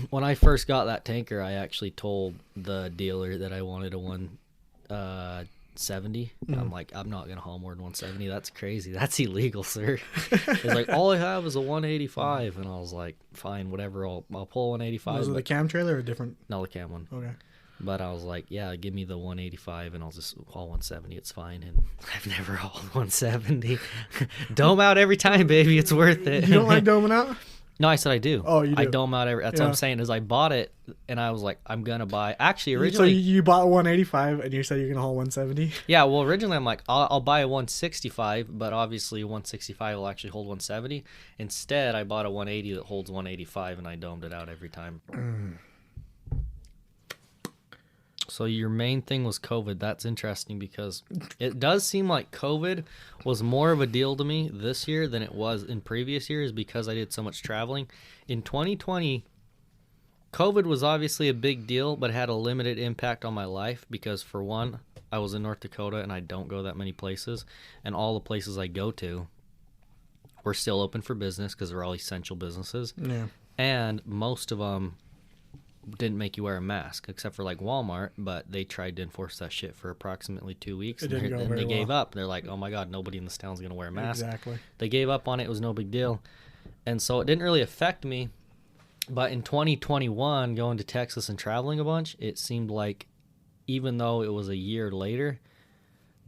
when I first got that tanker, I actually told the dealer that I wanted a 170. I'm like, I'm not gonna haul more than 170. That's crazy. That's illegal, sir. He's like, all I have is a 185, and I was like, fine, whatever. I'll pull 185. Was it the cam trailer or a different? No, the cam one. Okay. But I was like, yeah, give me the 185 and I'll just haul 170. It's fine. And I've never hauled 170. Dome out every time, baby. It's worth it. You don't like doming out? No, I said I do. Oh, you do? I dome out every. That's what I'm saying. Is I bought it and I was like, I'm gonna buy. Actually, originally, So you bought 185 and you said you're gonna haul 170. yeah. Well, originally I'm like, I'll buy a 165, but obviously 165 will actually hold 170. Instead, I bought a 180 that holds 185, and I domed it out every time. So your main thing was COVID. That's interesting because it does seem like COVID was more of a deal to me this year than it was in previous years because I did so much traveling. In 2020, COVID was obviously a big deal, but it had a limited impact on my life because, for one, I was in North Dakota and I don't go that many places. And all the places I go to were still open for business because they're all essential businesses. Yeah. And most of them didn't make you wear a mask except for like Walmart, but they tried to enforce that shit for approximately 2 weeks. It didn't go and very they gave well. up. They're like, oh my God, nobody in this town's going to wear a mask. Exactly. They gave up on it. It was no big deal. And so it didn't really affect me. But in 2021, going to Texas and traveling a bunch, it seemed like even though it was a year later,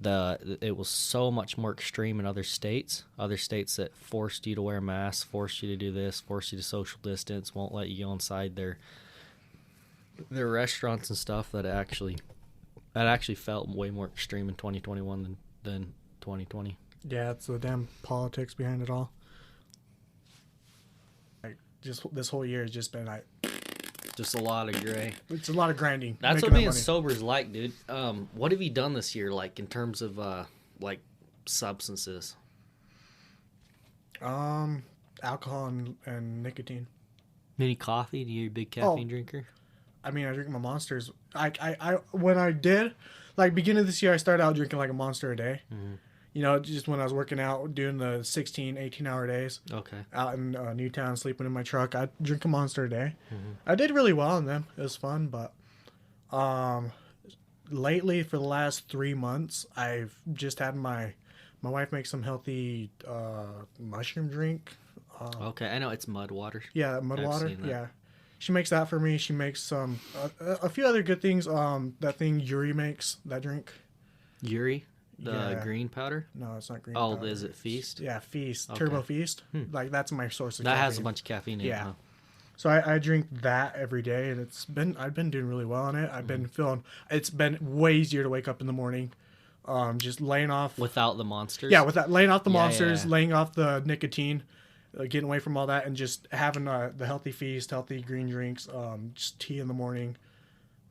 it was so much more extreme in other states that forced you to wear masks, forced you to do this, forced you to social distance, won't let you go inside their restaurants and stuff. That actually felt way more extreme in 2021 than 2020. Yeah, it's the damn politics behind it all. Like, just this whole year has just been like, Just a lot of gray. it's a lot of grinding. That's making what that being money. sober is like, dude. What have you done this year, like in terms of like substances? Alcohol and nicotine. Any coffee? Do you a big caffeine drinker? I mean, I drink my Monsters. I when I did, like, beginning of this year, I started out drinking like a Monster a day. Mm-hmm. You know, just when I was working out, doing the 16, 18-hour days. Okay. Out in Newtown, sleeping in my truck, I'd drink a Monster a day. Mm-hmm. I did really well on them. It was fun, but lately, for the last 3 months, I've just had my wife make some healthy mushroom drink. Okay, I know it's mud water. Yeah, mud I've water. seen that. Yeah, she makes that for me. She makes some a few other good things. That thing Yuri makes, that drink. Yuri, the Yeah. green powder. No, it's not green. Oh, powder. is it Feast? Yeah, Feast. Okay. Turbo Feast. Hmm. Like, that's my source of That has a caffeine. bunch of caffeine in it. Yeah. Huh? So I drink that every day, and I've been doing really well on it. I've been feeling, it's been way easier to wake up in the morning. Just laying off. Without the monsters. Yeah, with that, laying off the Yeah, monsters, yeah. laying off the nicotine, getting away from all that, and just having the healthy feast, healthy green drinks, just tea in the morning,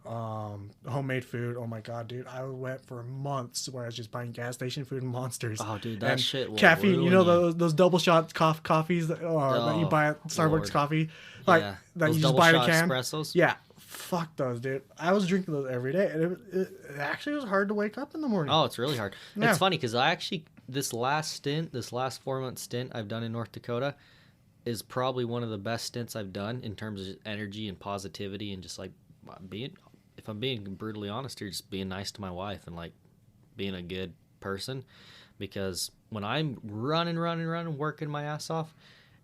homemade food. Oh my God, dude! I went for months where I was just buying gas station food and Monsters. Oh, dude, that and shit will caffeine. You know ruin those double shot coffees that you buy at Starbucks Lord. coffee, like Yeah. that Those you just double buy in a shot can. espressos. Yeah, fuck those, dude. I was drinking those every day, and it actually was hard to wake up in the morning. Oh, it's really hard. Yeah. It's funny because I actually this last 4-month stint I've done in North Dakota is probably one of the best stints I've done in terms of energy and positivity and just like being, if I'm being brutally honest here, just being nice to my wife and like being a good person. Because when I'm running, working my ass off,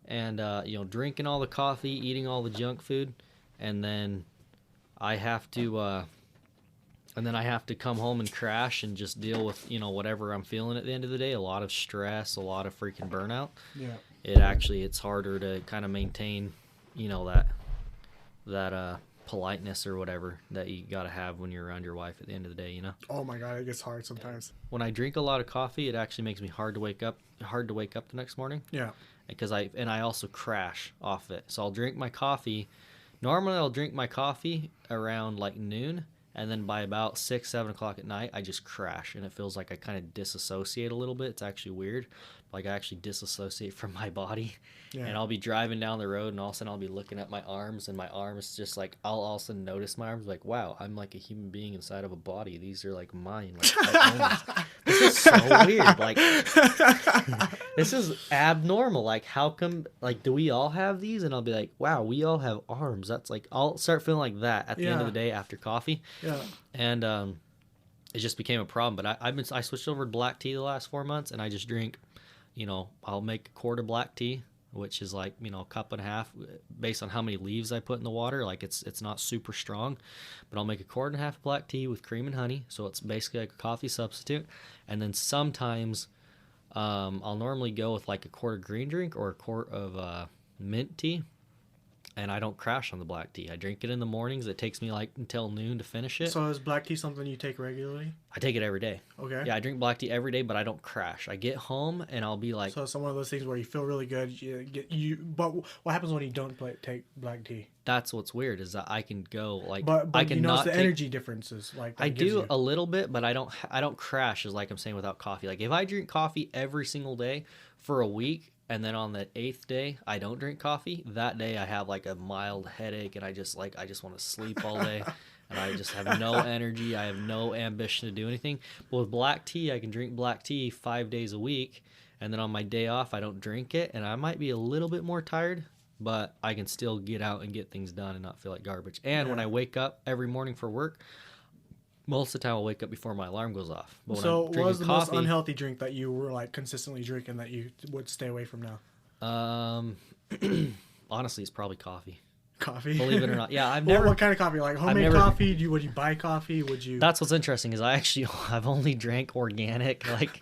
and drinking all the coffee, eating all the junk food, and then I have to come home and crash and just deal with whatever I'm feeling at the end of the day. A lot of stress, a lot of freaking burnout. Yeah. It's harder to kind of maintain, that politeness or whatever that you got to have when you're around your wife at the end of the day, Oh my God, it gets hard sometimes. When I drink a lot of coffee, it actually makes me hard to wake up the next morning. Yeah. Because I also crash off it. So I'll drink my coffee. Normally I'll drink my coffee around like noon, and then by about 6-7 o'clock at night I just crash, and it feels like I kind of disassociate a little bit. It's actually weird Like I actually disassociate from my body, Yeah. and I'll be driving down the road, and all of a sudden I'll be looking at my arms, and my arms just like I'll all of a sudden notice my arms like, wow, I'm like a human being inside of a body. These are like mine. Like I own this. This is so weird. Like this is abnormal. Like how come? Like do we all have these? And I'll be like, wow, we all have arms. That's like I'll start feeling like that at the end of the day after coffee. Yeah. And it just became a problem. But I switched over to black tea the last 4 months, and I just drink, I'll make a quart of black tea, which is like a cup and a half, based on how many leaves I put in the water. Like it's not super strong, but I'll make a quart and a half of black tea with cream and honey, so it's basically like a coffee substitute. And then sometimes I'll normally go with like a quart of green drink or a quart of mint tea. And I don't crash on the black tea. I drink it in the mornings. It takes me like until noon to finish it. So is black tea something you take regularly? I take it every day. Okay. Yeah, I drink black tea every day, but I don't crash. I get home and I'll be like... So it's one of those things where you feel really good. But what happens when you don't take black tea? That's what's weird is that I can go like... But I can you notice not the take, energy differences. Like I do a little bit, but I don't crash, is like I'm saying, without coffee. Like if I drink coffee every single day for a week... And then on the 8th day, I don't drink coffee. That day, I have like a mild headache, and I just want to sleep all day, and I just have no energy. I have no ambition to do anything. But with black tea, I can drink black tea 5 days a week, and then on my day off, I don't drink it, and I might be a little bit more tired, but I can still get out and get things done and not feel like garbage. And when I wake up every morning for work, most of the time I'll wake up before my alarm goes off. But so what was the most unhealthy drink that you were like consistently drinking that you would stay away from now? Honestly, it's probably coffee. Coffee? Believe it or not. Yeah, I've never... What kind of coffee? Like homemade coffee? Would you buy coffee? Would you... That's what's interesting is I've only drank organic, like...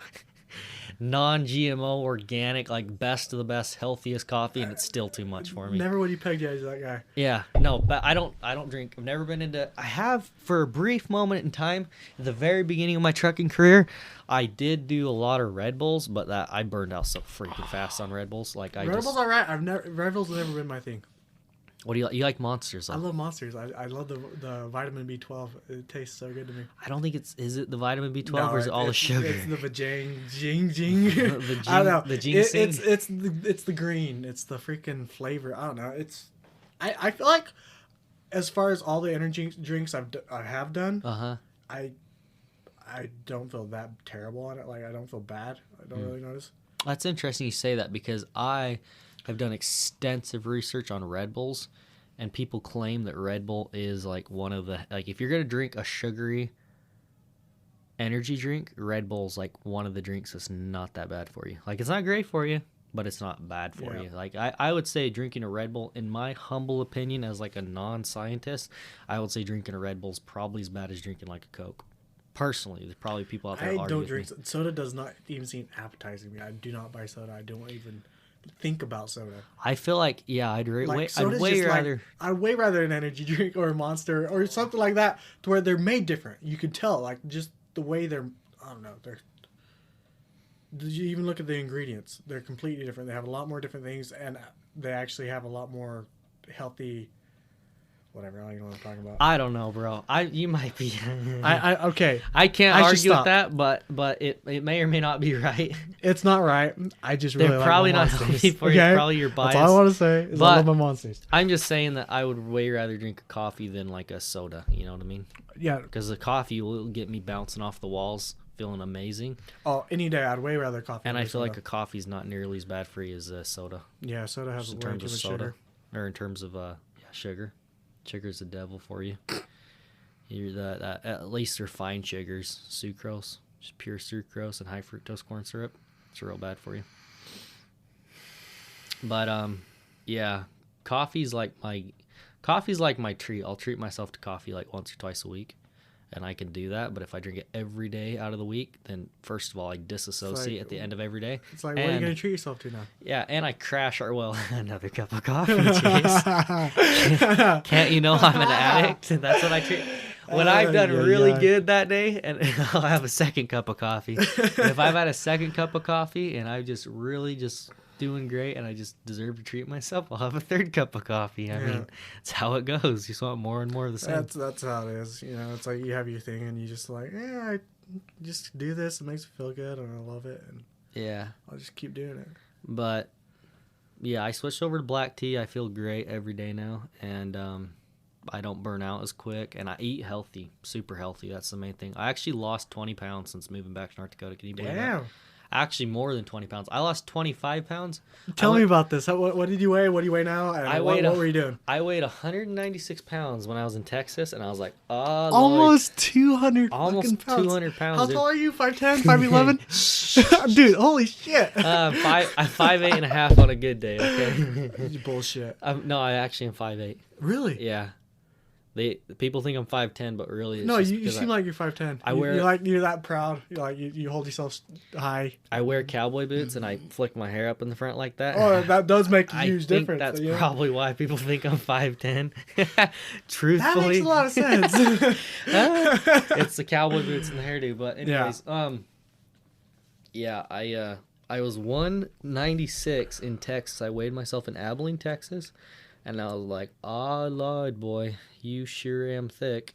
non-GMO, organic, like best of the best, healthiest coffee, and it's still too much for me. Never would you peg you as that guy. Yeah, no, but I don't drink. I've never been into... I have, for a brief moment in time, at the very beginning of my trucking career, I did do a lot of Red Bulls, but that I burned out so freaking fast on Red Bulls. Like Red Bulls are right. Red Bulls have never been my thing. What do you like? You like Monsters, though. I love Monsters. I love the vitamin B12. It tastes so good to me. I don't think is it the vitamin B12 or is it all the sugar? It's the jing. I don't know. The ginseng? It's the green. It's the freaking flavor. I don't know. I feel like as far as all the energy drinks I have done, I don't feel that terrible on it. Like I don't feel bad. I don't really notice. That's interesting you say that because I have done extensive research on Red Bulls, and people claim that Red Bull is like one of the, like if you're going to drink a sugary energy drink, Red Bull's like one of the drinks that's not that bad for you. Like it's not great for you, but it's not bad for you. Like I would say drinking a Red Bull, in my humble opinion as like a non-scientist, I would say drinking a Red Bull is probably as bad as drinking like a Coke. Personally, there's probably people out there I don't drink soda. Does not even seem appetizing to me. I do not buy soda. I don't even think about soda. I feel like I'd way rather an energy drink or a Monster or something like that, to where they're made different. You could tell, like just the way they're. I don't know. Did you even look at the ingredients? They're completely different. They have a lot more different things, and they actually have a lot more healthy. Whatever, I don't even know what I'm talking about. I don't know, bro. You might be. Okay. I can't argue with that, but it may or may not be right. It's not right. I just really They're probably not healthy for you. Probably your bias. That's all I want to say. Is I love my Monsters. I'm just saying that I would way rather drink a coffee than like a soda. You know what I mean? Yeah. Because the coffee will get me bouncing off the walls, feeling amazing. Oh, any day I'd way rather coffee. And I feel like a coffee's not nearly as bad for you as a soda. Yeah, soda has way too much sugar. Or in terms of sugar. Sugar's the devil for you. At least they're fine sugars. Sucrose, just pure sucrose and high fructose corn syrup. It's real bad for you. But yeah, coffee's like my treat. I'll treat myself to coffee like once or twice a week, and I can do that. But if I drink it every day out of the week, then first of all I disassociate at the end of every day. It's like, what are you gonna treat yourself to now? Yeah, and I crash another cup of coffee. Can't you know I'm an addict? That's what I treat. When I've done really good that day, and I'll have a second cup of coffee. If I've had a second cup of coffee and I'm just really just doing great and I just deserve to treat myself, I'll have a third cup of coffee. I mean, it's how it goes. You just want more and more of the same. That's how it is. You know, it's like you have your thing and you just like, I just do this. It makes me feel good and I love it. And Yeah. I'll just keep doing it. But yeah, I switched over to black tea. I feel great every day now, and I don't burn out as quick, and I eat healthy, super healthy. That's the main thing. I actually lost 20 pounds since moving back to North Dakota. Can you believe that? Damn. Actually, more than 20 pounds. I lost 25 pounds. Tell me about this. What did you weigh? What do you weigh now? And what were you doing? I weighed 196 pounds when I was in Texas, and I was like, oh, almost Lord. 200 Almost pounds. 200 pounds. How dude. tall are you? 5'10", 5'11"? Dude, holy shit. I'm 5'8" and a half on a good day, okay? Bullshit. No, I actually am 5'8". Really? Yeah. People think I'm 5'10", but really it's no, just you seem like you're 5'10". You're that proud. You hold yourself high. I wear cowboy boots and I flick my hair up in the front like that. Oh, that does make a huge difference. That's probably why people think I'm 5'10". Truthfully, that makes a lot of sense. It's the cowboy boots and the hairdo. But anyways, I was 196 in Texas. I weighed myself in Abilene, Texas. And I was like, oh, Lord, boy, you sure am thick.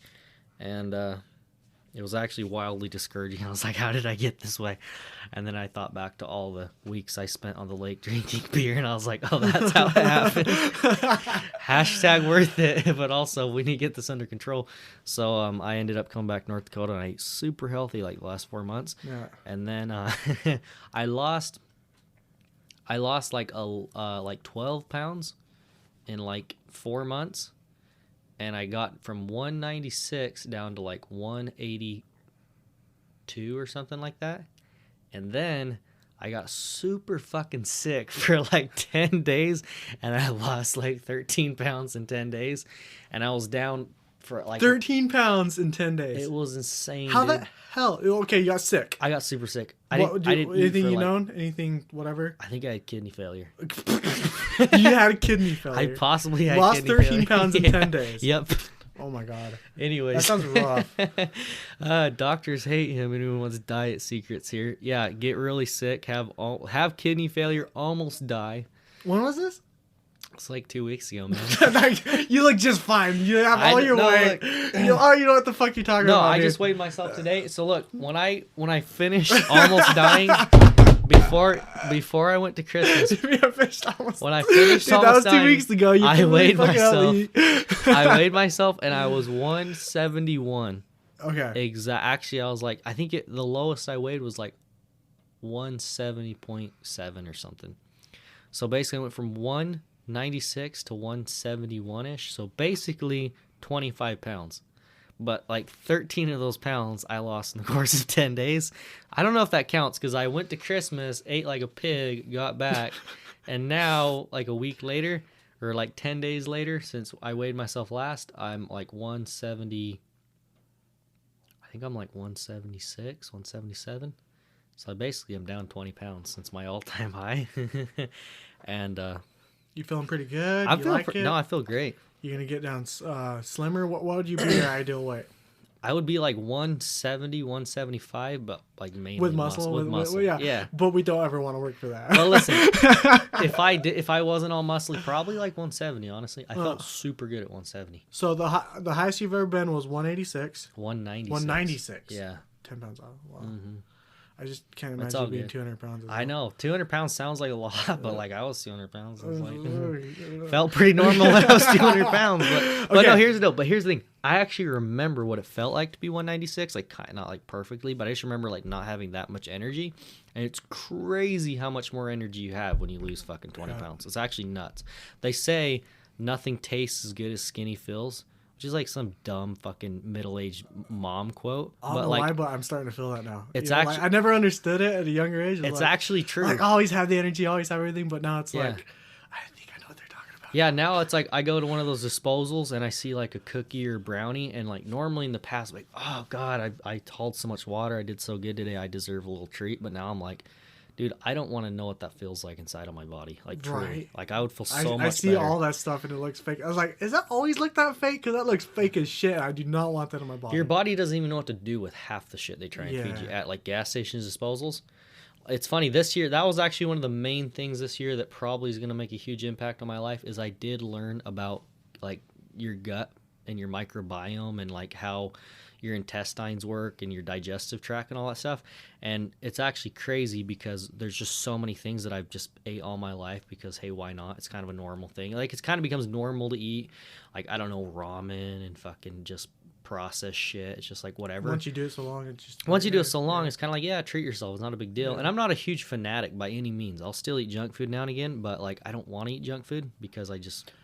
And it was actually wildly discouraging. I was like, how did I get this way? And then I thought back to all the weeks I spent on the lake drinking beer. And I was like, oh, that's how it happened. Hashtag worth it. But also, we need to get this under control. So I ended up coming back to North Dakota. And I ate super healthy like the last 4 months. Yeah. And then I lost like 12 pounds. In like 4 months, and I got from 196 down to like 182 or something like that. And then I got super fucking sick for like 10 days, and I lost like 13 pounds in 10 days, and I was down for like 13 pounds in 10 days. It was insane. How dude. the hell? Okay, you got sick. I got super sick. Anything you known? Anything, whatever? I think I had kidney failure. You had a kidney failure. I possibly had lost kidney 13 failure. pounds in 10 days. Yep. Oh my god. Anyways, that sounds rough. Doctors hate him. Anyone wants diet secrets here? Yeah, get really sick, have kidney failure, almost die. When was this? It's like 2 weeks ago, man. You look just fine. You have all your weight. You know what the fuck you're talking about. No, I dude. just weighed myself today. So look, when I finished almost dying. Before I went to Christmas, when I finished that was 2 weeks ago. I weighed myself. I weighed myself, and I was 171. Okay. Actually, I was like, I think the lowest I weighed was like 170.7 or something. So basically, I went from 196 to 171-ish. So basically, 25 pounds. But like 13 of those pounds I lost in the course of 10 days. I don't know if that counts because I went to Christmas, ate like a pig, got back, and now like a week later or like 10 days later since I weighed myself last, I'm like 170. I think I'm like 176, 177. So basically I'm down 20 pounds since my all-time high. And you feeling pretty good? I feel great. You're going to get down slimmer? What would you be your ideal weight? I would be like 170, 175, but like mainly with muscle. With muscle. Yeah. But we don't ever want to work for that. Well, listen, if I wasn't all muscly, probably like 170. Honestly, I felt super good at 170. So the highest you've ever been was 186. 196. 196. Yeah. 10 pounds off. Wow. Mm-hmm. I just can't imagine you being 200 pounds. I know 200 pounds sounds like a lot, but like I was 200 pounds. I was like, felt pretty normal when I was 200 pounds. But no, here's the deal. But here's the thing. I actually remember what it felt like to be 196. Like not like perfectly, but I just remember like not having that much energy. And it's crazy how much more energy you have when you lose fucking 20 pounds. It's actually nuts. They say nothing tastes as good as skinny feels. Which is like some dumb fucking middle-aged mom quote. I don't know why, but I'm starting to feel that now. It's actually I never understood it at a younger age. It's actually true. Like always have the energy, always have everything, but now it's like I think I know what they're talking about. Yeah, now it's like I go to one of those disposals and I see like a cookie or brownie, and like normally in the past, like, oh god, I hauled so much water, I did so good today, I deserve a little treat. But now I'm like, dude, I don't want to know what that feels like inside of my body. Like, truly. Right. Like, I would feel so much better. I see all that stuff and it looks fake. I was like, does that always look that fake? Because that looks fake as shit. I do not want that in my body. Your body doesn't even know what to do with half the shit they try and feed you at, like, gas stations disposals. It's funny, this year, that was actually one of the main things this year that probably is going to make a huge impact on my life, is I did learn about, like, your gut and your microbiome and like how your intestines work and your digestive tract and all that stuff. And it's actually crazy because there's just so many things that I've just ate all my life because, hey, why not? It's kind of a normal thing. Like, it's kind of becomes normal to eat, like, I don't know, ramen and fucking just processed shit. It's just like whatever. Once you do it so long, it's just Once you do it so long, it's kind of like, yeah, treat yourself. It's not a big deal. Yeah. And I'm not a huge fanatic by any means. I'll still eat junk food now and again, but like, I don't want to eat junk food because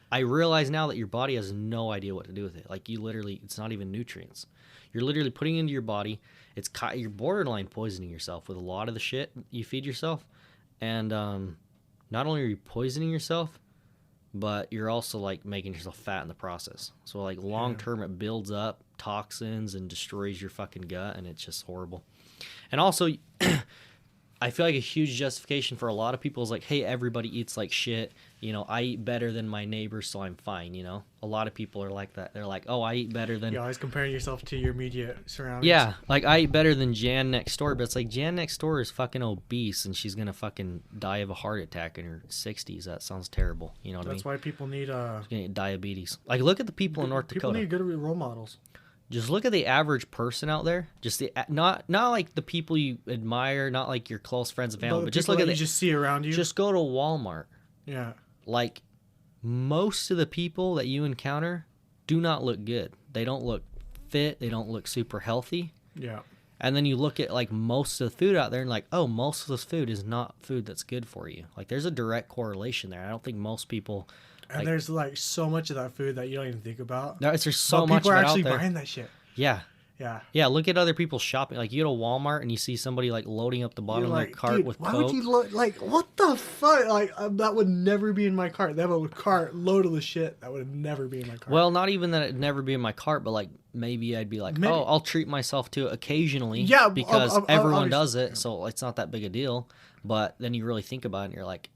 I realize now that your body has no idea what to do with it. Like, you literally, it's not even nutrients. You're literally putting it into your body. You're borderline poisoning yourself with a lot of the shit you feed yourself. And not only are you poisoning yourself, but you're also like making yourself fat in the process. So like long term, it builds up toxins and destroys your fucking gut, and it's just horrible. And also, I feel like a huge justification for a lot of people is like, hey, everybody eats like shit. You know, I eat better than my neighbors, so I'm fine. You know, a lot of people are like that. They're like, oh, I eat better than. You're always comparing yourself to your immediate surroundings. Yeah, like I eat better than Jan next door, but it's like Jan next door is fucking obese and she's gonna fucking die of a heart attack in her 60s. That sounds terrible. You know what I mean? That's why people need She's gonna get diabetes. Like, look at the people in North people Dakota. need good role models. Just look at the average person out there. Just not like the people you admire, not like your close friends and family, but just look at you just see around you. Just go to Walmart. Yeah. Like, most of the people that you encounter do not look good. They don't look fit. They don't look super healthy. Yeah. And then you look at like most of the food out there and like, oh, most of this food is not food that's good for you. Like, there's a direct correlation there. I don't think most people. And like, there's like so much of that food that you don't even think about. There's so but much people are of it actually out there. buying that shit. Yeah. Yeah. Yeah, look at other people shopping. Like, you go to Walmart and you see somebody like loading up the bottom of their cart dude, with why Coke. would you like what the fuck? Like that would never be in my cart. They have a cart loaded with shit that would never be in my cart. Well, not even that it'd never be in my cart, but like maybe I'd be like, oh, I'll treat myself to it occasionally. Yeah, because everyone does obviously. it, so it's not that big a deal. But then you really think about it and you're like,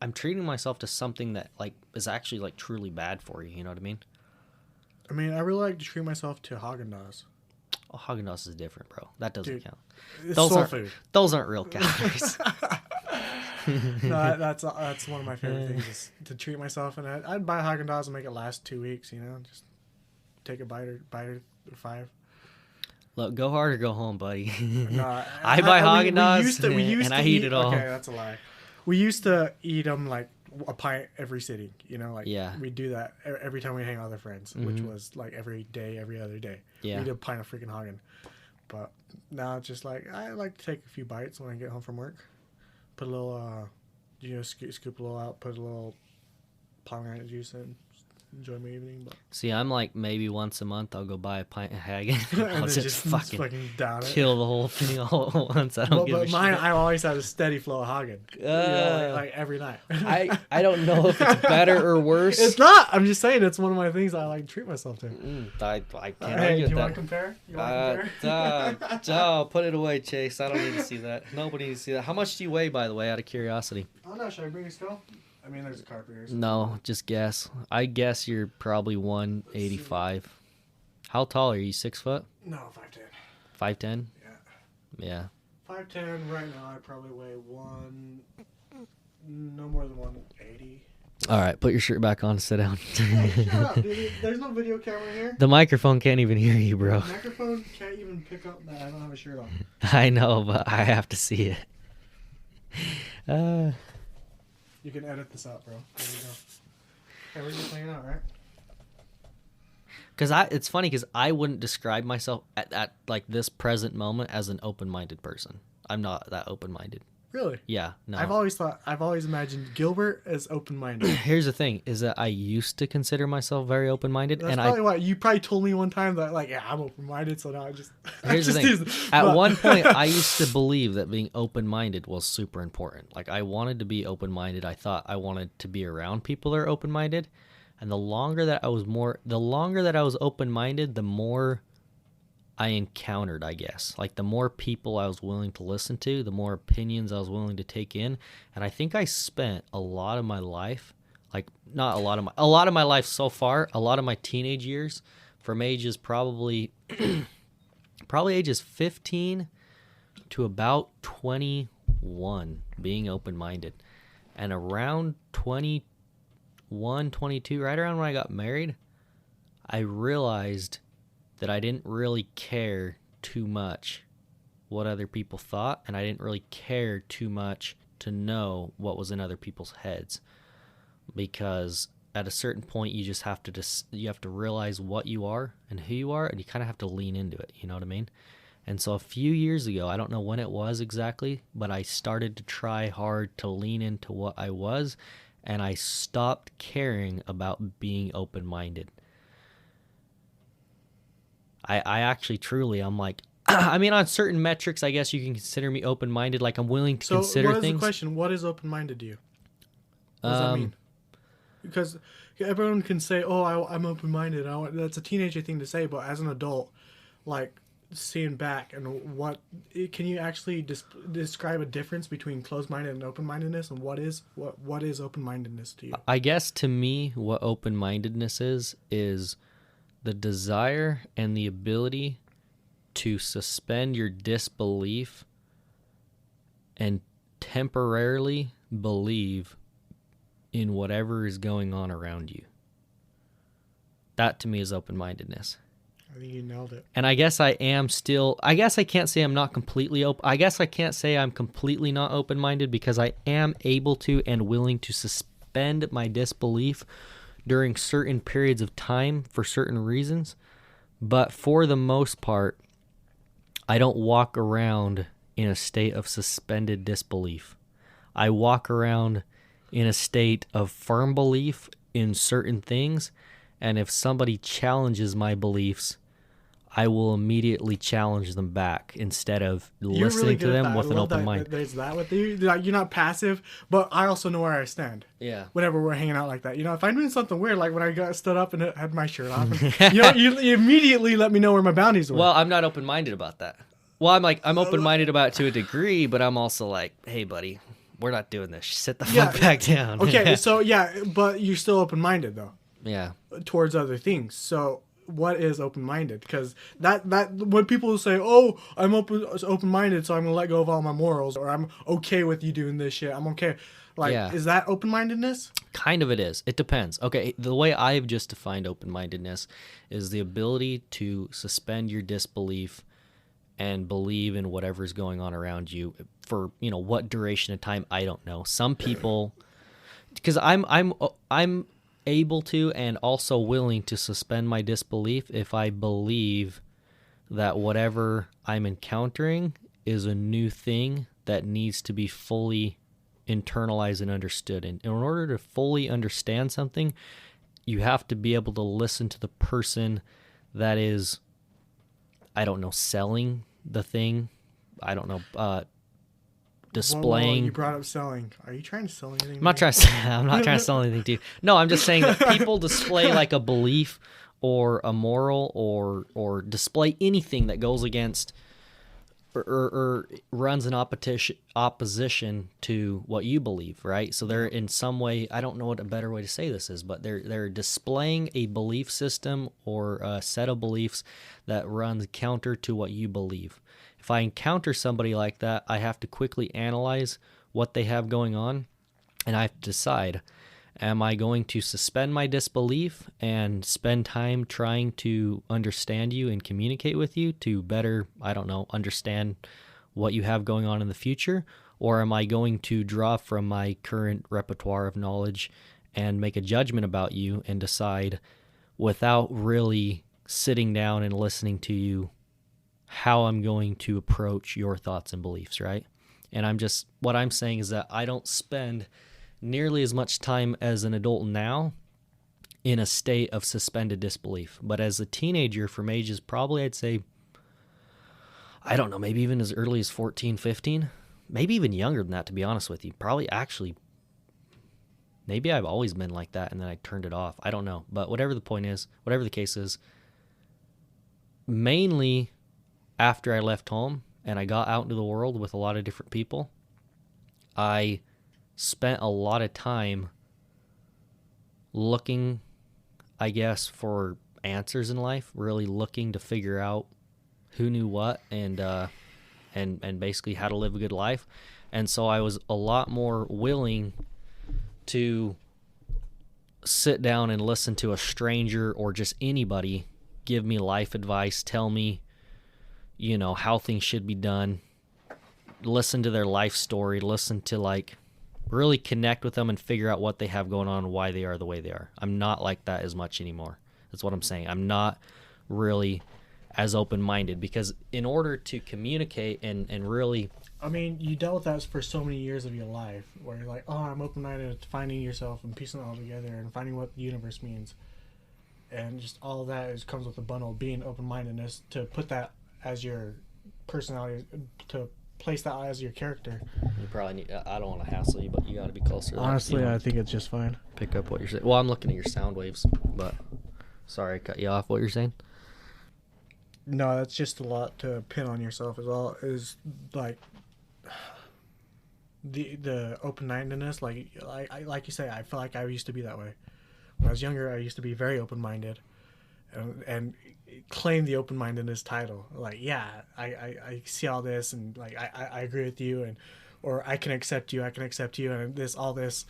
I'm treating myself to something that like is actually like truly bad for you. You know what I mean? I mean, I really like to treat myself to Haagen-Dazs. Oh, Haagen-Dazs is different, bro. That doesn't Dude, count. It's Those soul aren't food. Those aren't real calories. No, that's one of my favorite things is to treat myself, and I'd buy Haagen-Dazs and make it last 2 weeks. You know, just take a bite or 5. Look, go hard or go home, buddy. No, I buy we Haagen-Dazs used to and I eat it all. Okay, that's a lie. We used to eat them like a pint every sitting. You know, like Yeah. we do that every time we hang out with our friends, which was like every day, every other day. Yeah. We did a pint of freaking Haagen. But now it's just like I like to take a few bites when I get home from work. Put a little, scoop a little out. Put a little pomegranate juice in. Enjoy my evening. But See, I'm like maybe once a month I'll go buy a pint of Hagen. and I'll then just fucking down it. kill the whole thing all at once. I don't give a But mine, shit. I always have a steady flow of Haagen. Like every night. I don't know if it's better or worse. It's not. I'm just saying it's one of my things I like to treat myself to. I can't Hey, argue do with you want that. to compare? You want to compare? Oh, put it away, Chase. I don't need to see that. Nobody needs to see that. How much do you weigh, by the way, out of curiosity? Oh no, should I bring a scale? I mean, there's a carpet here. So. No, just guess. I guess you're probably 185. How tall are you? 6 foot? No, 5'10". 5'10"? Yeah. Yeah. 5'10". Right now, I probably weigh no more than 180. All right, put your shirt back on and sit down. Hey, shut up, dude. There's no video camera here. The microphone can't even hear you, bro. The microphone can't even pick up that I don't have a shirt on. I know, but I have to see it. You can edit this out, bro. There you go. Okay, we're just hanging out, right? Because it's funny because I wouldn't describe myself at like this present moment as an open-minded person. I'm not that open-minded. Really? Yeah, no. I've always imagined Gilbert as open-minded. Here's the thing: is that I used to consider myself very open-minded, That's and probably why you probably told me one time that like, yeah, I'm open-minded, so now I just. Here's the thing: at one point, I used to believe that being open-minded was super important. Like, I wanted to be open-minded. I thought I wanted to be around people that are open-minded, and the longer that I was open-minded, the more I encountered, I guess. Like, the more people I was willing to listen to, the more opinions I was willing to take in. And I think I spent a lot of my life, like, not a lot of my life so far, a lot of my teenage years, from ages probably ages 15 to about 21, being open-minded. And around 21, 22, right around when I got married, I realized that I didn't really care too much what other people thought, and I didn't really care too much to know what was in other people's heads, because at a certain point you just have to you have to realize what you are and who you are, and you kind of have to lean into it, you know what I mean? And so a few years ago, I don't know when it was exactly, but I started to try hard to lean into what I was, and I stopped caring about being open-minded. I actually truly, I'm like, I mean, on certain metrics, I guess you can consider me open-minded. Like, I'm willing to So consider what is the things. question? What is open-minded to you? What does that mean? Because everyone can say, "Oh, I'm open-minded." That's a teenager thing to say, but as an adult, like seeing back and can you actually describe a difference between closed-minded and open-mindedness, and what is open-mindedness to you? I guess to me, what open-mindedness is the desire and the ability to suspend your disbelief and temporarily believe in whatever is going on around you. That to me is open-mindedness. I think you nailed it. And I guess I am still, I guess I can't say I'm not completely open. I guess I can't say I'm completely not open-minded, because I am able to and willing to suspend my disbelief during certain periods of time for certain reasons. But for the most part, I don't walk around in a state of suspended disbelief. I walk around in a state of firm belief in certain things, and if somebody challenges my beliefs, I will immediately challenge them back instead of listening to them with an open mind. There's that with you. Like, you're not passive, but I also know where I stand. Yeah. Whenever we're hanging out like that, if I'm doing something weird, like when I stood up and had my shirt off, and, you immediately let me know where my boundaries were. Well, I'm not open-minded about that. Well, I'm open-minded about it to a degree, but I'm also like, hey, buddy, we're not doing this. Sit the fuck back down. Okay, so but you're still open-minded though. Yeah. Towards other things. So what is open-minded? Because that when people say, "Oh, I'm open-minded, so I'm gonna let go of all my morals," or "I'm okay with you doing this shit, I'm okay," is that open-mindedness? Kind of it is. It depends. Okay, the way I've just defined open-mindedness is the ability to suspend your disbelief and believe in whatever's going on around you for, what duration of time, I don't know. Some people, because I'm able to and also willing to suspend my disbelief if I believe that whatever I'm encountering is a new thing that needs to be fully internalized and understood. And in order to fully understand something, you have to be able to listen to the person that is, I don't know, selling the thing. I don't know, displaying. Whoa, you brought up selling. Are you trying to sell anything? I'm not trying to sell anything to you. No, I'm just saying that people display like a belief or a moral or display anything that goes against or runs in opposition to what you believe, right? So they're in some way, I don't know what a better way to say this is, but they're displaying a belief system or a set of beliefs that runs counter to what you believe. If I encounter somebody like that, I have to quickly analyze what they have going on, and I have to decide, am I going to suspend my disbelief and spend time trying to understand you and communicate with you to better, I don't know, understand what you have going on in the future? Or am I going to draw from my current repertoire of knowledge and make a judgment about you and decide without really sitting down and listening to you how I'm going to approach your thoughts and beliefs, right? And what I'm saying is that I don't spend nearly as much time as an adult now in a state of suspended disbelief. But as a teenager from ages probably, I'd say, I don't know, maybe even as early as 14, 15, maybe even younger than that, to be honest with you. Probably actually, maybe I've always been like that and then I turned it off. I don't know. But whatever the point is, whatever the case is, mainly after I left home and I got out into the world with a lot of different people, I spent a lot of time looking, I guess, for answers in life, really looking to figure out who knew what and basically how to live a good life. And so I was a lot more willing to sit down and listen to a stranger or just anybody give me life advice, tell me, how things should be done, listen to their life story, listen to like really connect with them and figure out what they have going on and why they are the way they are. I'm not like that as much anymore. That's what I'm saying. I'm not really as open-minded, because in order to communicate and really... I mean, you dealt with that for so many years of your life, where you're like, oh, I'm open-minded to finding yourself and piecing it all together and finding what the universe means. And just all of that comes with a bundle of being open-mindedness, to put that as your personality, to place that as your character. You probably need... I don't want to hassle you, but you got to be closer. Honestly, I think it's just fine. Pick up what you're saying. Well, I'm looking at your sound waves, but... Sorry, I cut you off. What you're saying? No, that's just a lot to pin on yourself. Is like the open-mindedness. Like you say, I feel like I used to be that way. When I was younger, I used to be very open-minded, and claim the open-mindedness title. Like, yeah, I see all this, and like I agree with you, or I can accept you, and all this.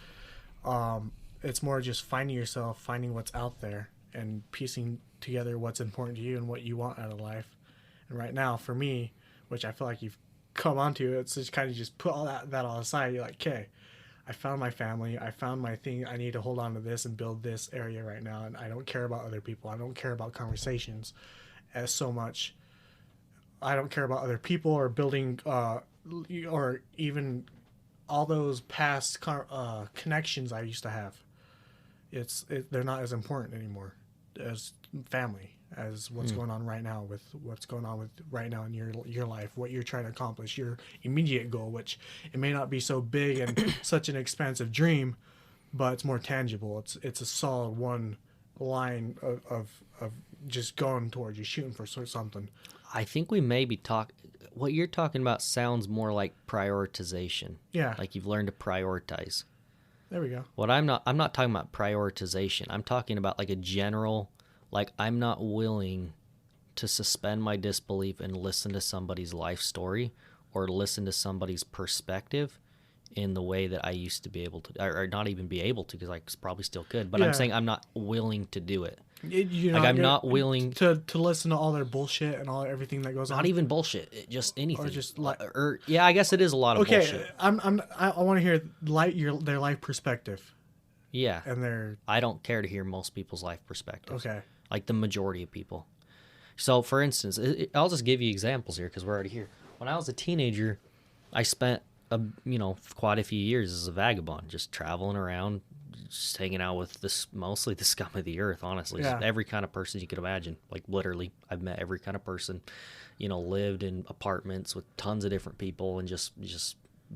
It's more just finding yourself, finding what's out there, and piecing together what's important to you and what you want out of life. And right now, for me, which I feel like you've come onto, it's just kind of just put all that all aside. You're like, okay, I found my family, I found my thing, I need to hold on to this and build this area right now, and I don't care about other people, I don't care about conversations as so much. I don't care about other people or building or even all those past connections I used to have. They're not as important anymore as family, as what's going on right now, in your life, what you're trying to accomplish, your immediate goal, which it may not be so big and such an expansive dream, but it's more tangible. It's a solid one line of just going towards you, shooting for something. I think we may be what you're talking about sounds more like prioritization. Yeah. Like you've learned to prioritize. There we go. I'm not talking about prioritization. I'm talking about like a general, like I'm not willing to suspend my disbelief and listen to somebody's life story or listen to somebody's perspective in the way that I used to be able to, or not even be able to, because I probably still could. But I'm saying I'm not willing to do it. I'm not willing to listen to all their bullshit and everything that goes on. Not even bullshit, just anything. Or just like, yeah, I guess it is a lot of bullshit. I want to hear their life perspective. Yeah, and I don't care to hear most people's life perspectives. Okay, like the majority of people. So, for instance, I'll just give you examples here because we're already here. When I was a teenager, I spent quite a few years as a vagabond, just traveling around, just hanging out with mostly the scum of the earth, honestly. Yeah. Just every kind of person you could imagine. Like literally, I've met every kind of person, lived in apartments with tons of different people and just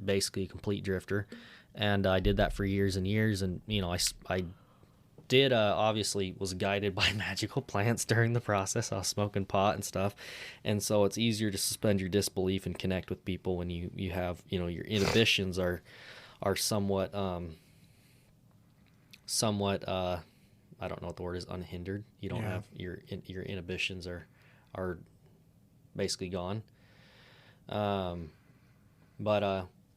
basically a complete drifter. And I did that for years and years. And, I did obviously was guided by magical plants during the process. I was smoking pot and stuff. And so it's easier to suspend your disbelief and connect with people when you have, your inhibitions are somewhat, I don't know what the word is, unhindered. You don't have your inhibitions are basically gone.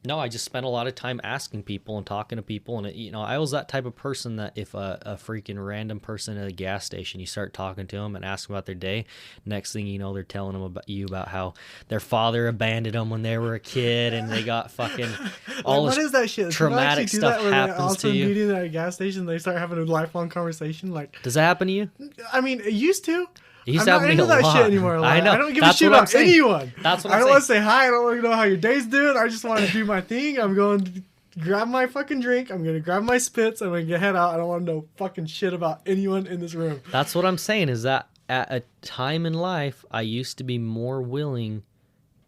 No, I just spent a lot of time asking people and talking to people, and I was that type of person that if a freaking random person at a gas station, you start talking to them and ask them about their day, next thing you know, they're telling them about how their father abandoned them when they were a kid, and they got fucking all what is that shit? Traumatic stuff happens to you. Meeting at a gas station, they start having a lifelong conversation. Like, does that happen to you? I mean, it used to. I'm not into that shit anymore. Like, I know. I don't give a shit about anyone. That's what I I'm don't saying. want to say hi. I don't want to know how your day's doing. I just want to do my thing. I'm going to grab my fucking drink. I'm going to grab my spits. I'm going to head out. I don't want to know fucking shit about anyone in this room. That's what I'm saying, is that at a time in life, I used to be more willing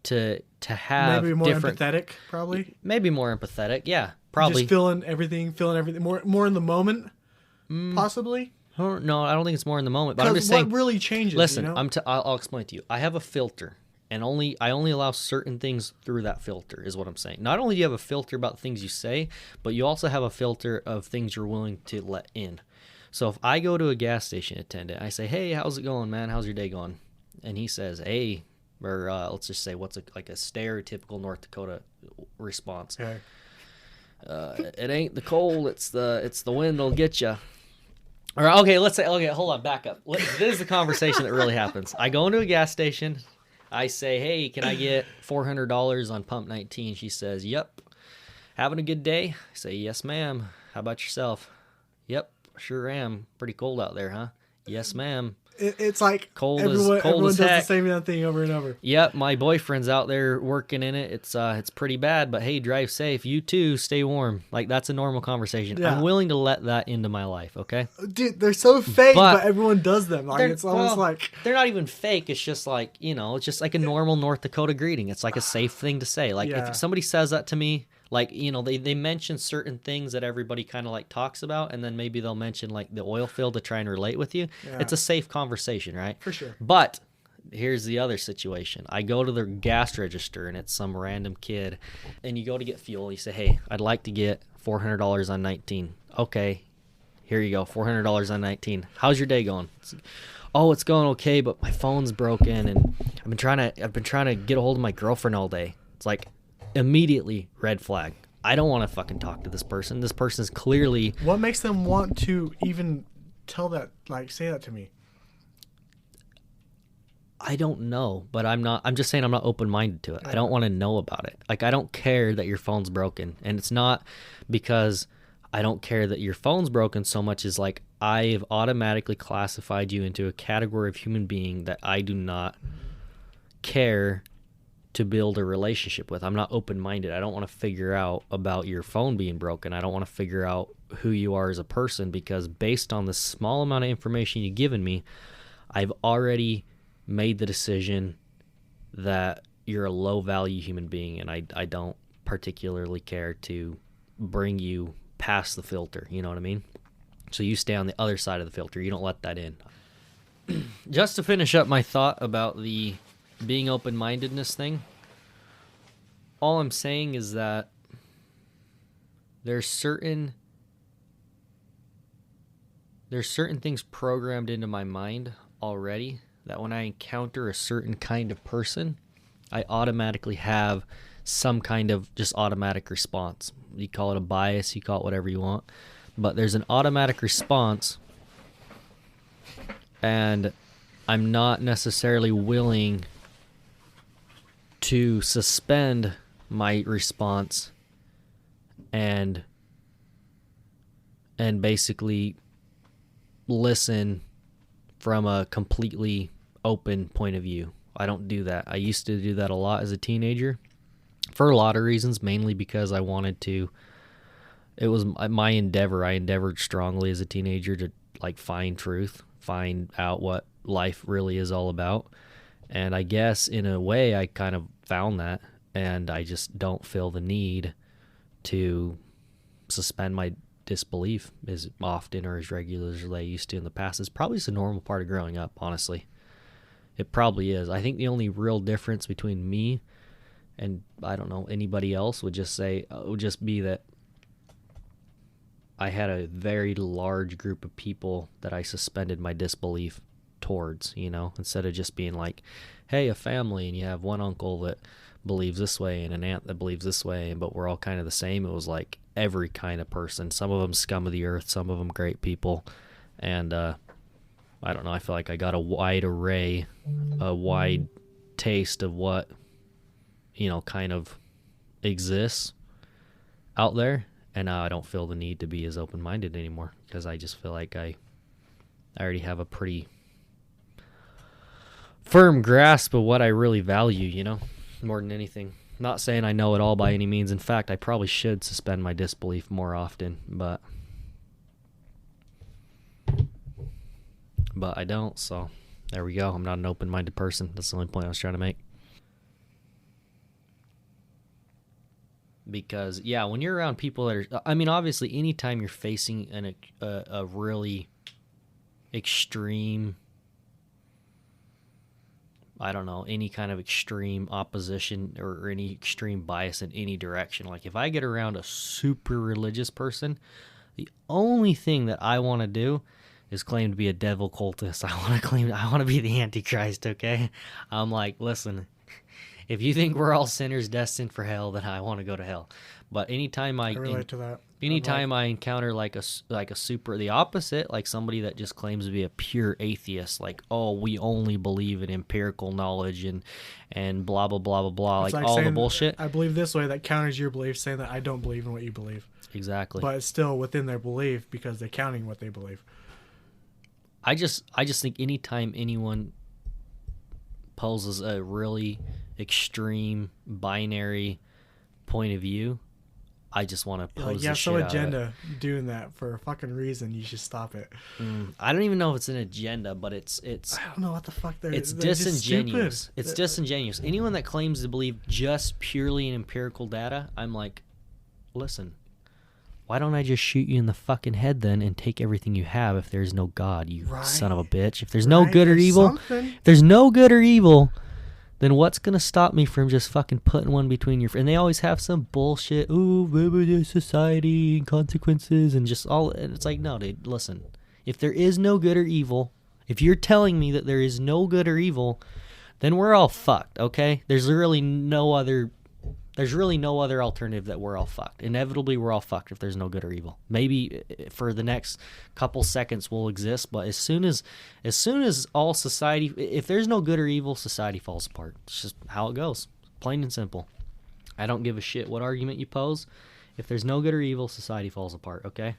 to have maybe more empathetic, probably. Maybe more empathetic, yeah, probably. Just feeling everything, more in the moment, possibly. No, I don't think it's more in the moment. But I'm just saying, what really changes. Listen, I'll explain to you. I have a filter, and I only allow certain things through that filter. Is what I'm saying. Not only do you have a filter about things you say, but you also have a filter of things you're willing to let in. So if I go to a gas station attendant, I say, "Hey, how's it going, man? How's your day going?" And he says, "Hey," or let's just say, what's a stereotypical North Dakota response? Okay. It ain't the cold, it's the wind that'll get you. Or okay, let's say okay, hold on, back up. This is the conversation that really happens. I go into a gas station. I say, "Hey, can I get $400 on pump 19?" She says, "Yep." Having a good day? I say, "Yes, ma'am." How about yourself? "Yep, sure am. Pretty cold out there, huh?" "Yes, ma'am." It's like Cold everyone as does the heck. same damn thing over and over. Yep, my boyfriend's out there working in it. It's pretty bad, but hey, drive safe. You too, stay warm. Like that's a normal conversation. I'm Yeah. willing to let that into my life, okay? Dude, they're so fake, But but everyone does them. Like it's almost like they're not even fake. It's just like, it's just like a normal North Dakota greeting. It's like a safe thing to say. Like Yeah. if somebody says that to me, like, they mention certain things that everybody kind of like talks about, and then maybe they'll mention like the oil field to try and relate with you. Yeah. It's a safe conversation, right? For sure. But here's the other situation. I go to the gas register and it's some random kid, and you go to get fuel. You say, "Hey, I'd like to get $400 on 19. Okay, here you go, $400 on 19. How's your day going? "Oh, it's going okay, but my phone's broken, and I've been trying to get a hold of my girlfriend all day." It's like immediately red flag. I don't want to fucking talk to this person. This person's clearly. What makes them want to even tell that, like, say that to me? I don't know, but I'm just saying I'm not open-minded to it. I don't want to know about it. Like, I don't care that your phone's broken. And it's not because I don't care that your phone's broken so much as like I've automatically classified you into a category of human being that I do not care to build a relationship with. I'm not open-minded. I don't want to figure out about your phone being broken. I don't want to figure out who you are as a person, because based on the small amount of information you've given me, I've already made the decision that you're a low-value human being, and I don't particularly care to bring you past the filter. You know what I mean? So you stay on the other side of the filter. You don't let that in. Just to finish up my thought about the being open-mindedness thing, all I'm saying is that there's certain things programmed into my mind already that when I encounter a certain kind of person, I automatically have some kind of just automatic response. You call it a bias, you call it whatever you want, but there's an automatic response, and I'm not necessarily willing to suspend my response and basically listen from a completely open point of view. I don't do that. I used to do that a lot as a teenager for a lot of reasons, mainly because I wanted to. It was my endeavor. I endeavored strongly as a teenager to like find truth, find out what life really is all about. And I guess in a way I kind of found that, and I just don't feel the need to suspend my disbelief as often or as regularly as I used to in the past. It's probably just a normal part of growing up, honestly. It probably is. I think the only real difference between me and, I don't know, anybody else would just be that I had a very large group of people that I suspended my disbelief towards, instead of just being like, hey, a family, and you have one uncle that believes this way and an aunt that believes this way, but we're all kind of the same. It was like every kind of person. Some of them scum of the earth, some of them great people. And I don't know, I feel like I got a wide array, a wide taste of what, kind of exists out there. And now I don't feel the need to be as open-minded anymore, because I just feel like I already have a pretty firm grasp of what I really value, more than anything. Not saying I know it all by any means. In fact, I probably should suspend my disbelief more often, but I don't, so there we go. I'm not an open-minded person. That's the only point I was trying to make. Because, yeah, when you're around people that are... I mean, obviously, anytime you're facing a really extreme... I don't know, any kind of extreme opposition or any extreme bias in any direction. Like, if I get around a super religious person, the only thing that I want to do is claim to be a devil cultist. I want to be the Antichrist, okay? I'm like, listen, if you think we're all sinners destined for hell, then I want to go to hell. But anytime I relate to that. Anytime I encounter like a super the opposite, like somebody that just claims to be a pure atheist, like, oh, we only believe in empirical knowledge and blah blah blah blah blah, It's like like all the saying, bullshit. I believe this way, that counters your belief, saying that I don't believe in what you believe. Exactly. But it's still within their belief because they're counting what they believe. I just think anytime anyone poses a really extreme binary point of view, I just want to pose You the have some shit out of it. agenda doing that for a fucking reason. You should stop it. I don't even know if it's an agenda, but it's I don't know what the fuck it's they're just disingenuous. stupid. It's disingenuous. Anyone that claims to believe just purely in empirical data, I'm like, listen, why don't I just shoot you in the fucking head then and take everything you have if there's no God, you son of a bitch? If there's no good or evil, if there's no good or evil, then what's going to stop me from just fucking putting one between your... And they always have some bullshit, ooh, society and consequences and just all... And it's like, no, dude, listen. If there is no good or evil, if you're telling me that there is no good or evil, then we're all fucked, okay? There's really no other alternative that we're all fucked. Inevitably, we're all fucked if there's no good or evil. Maybe for the next couple seconds we'll exist, but as soon as all society, if there's no good or evil, society falls apart. It's just how it goes, plain and simple. I don't give a shit what argument you pose. If there's no good or evil, society falls apart, okay?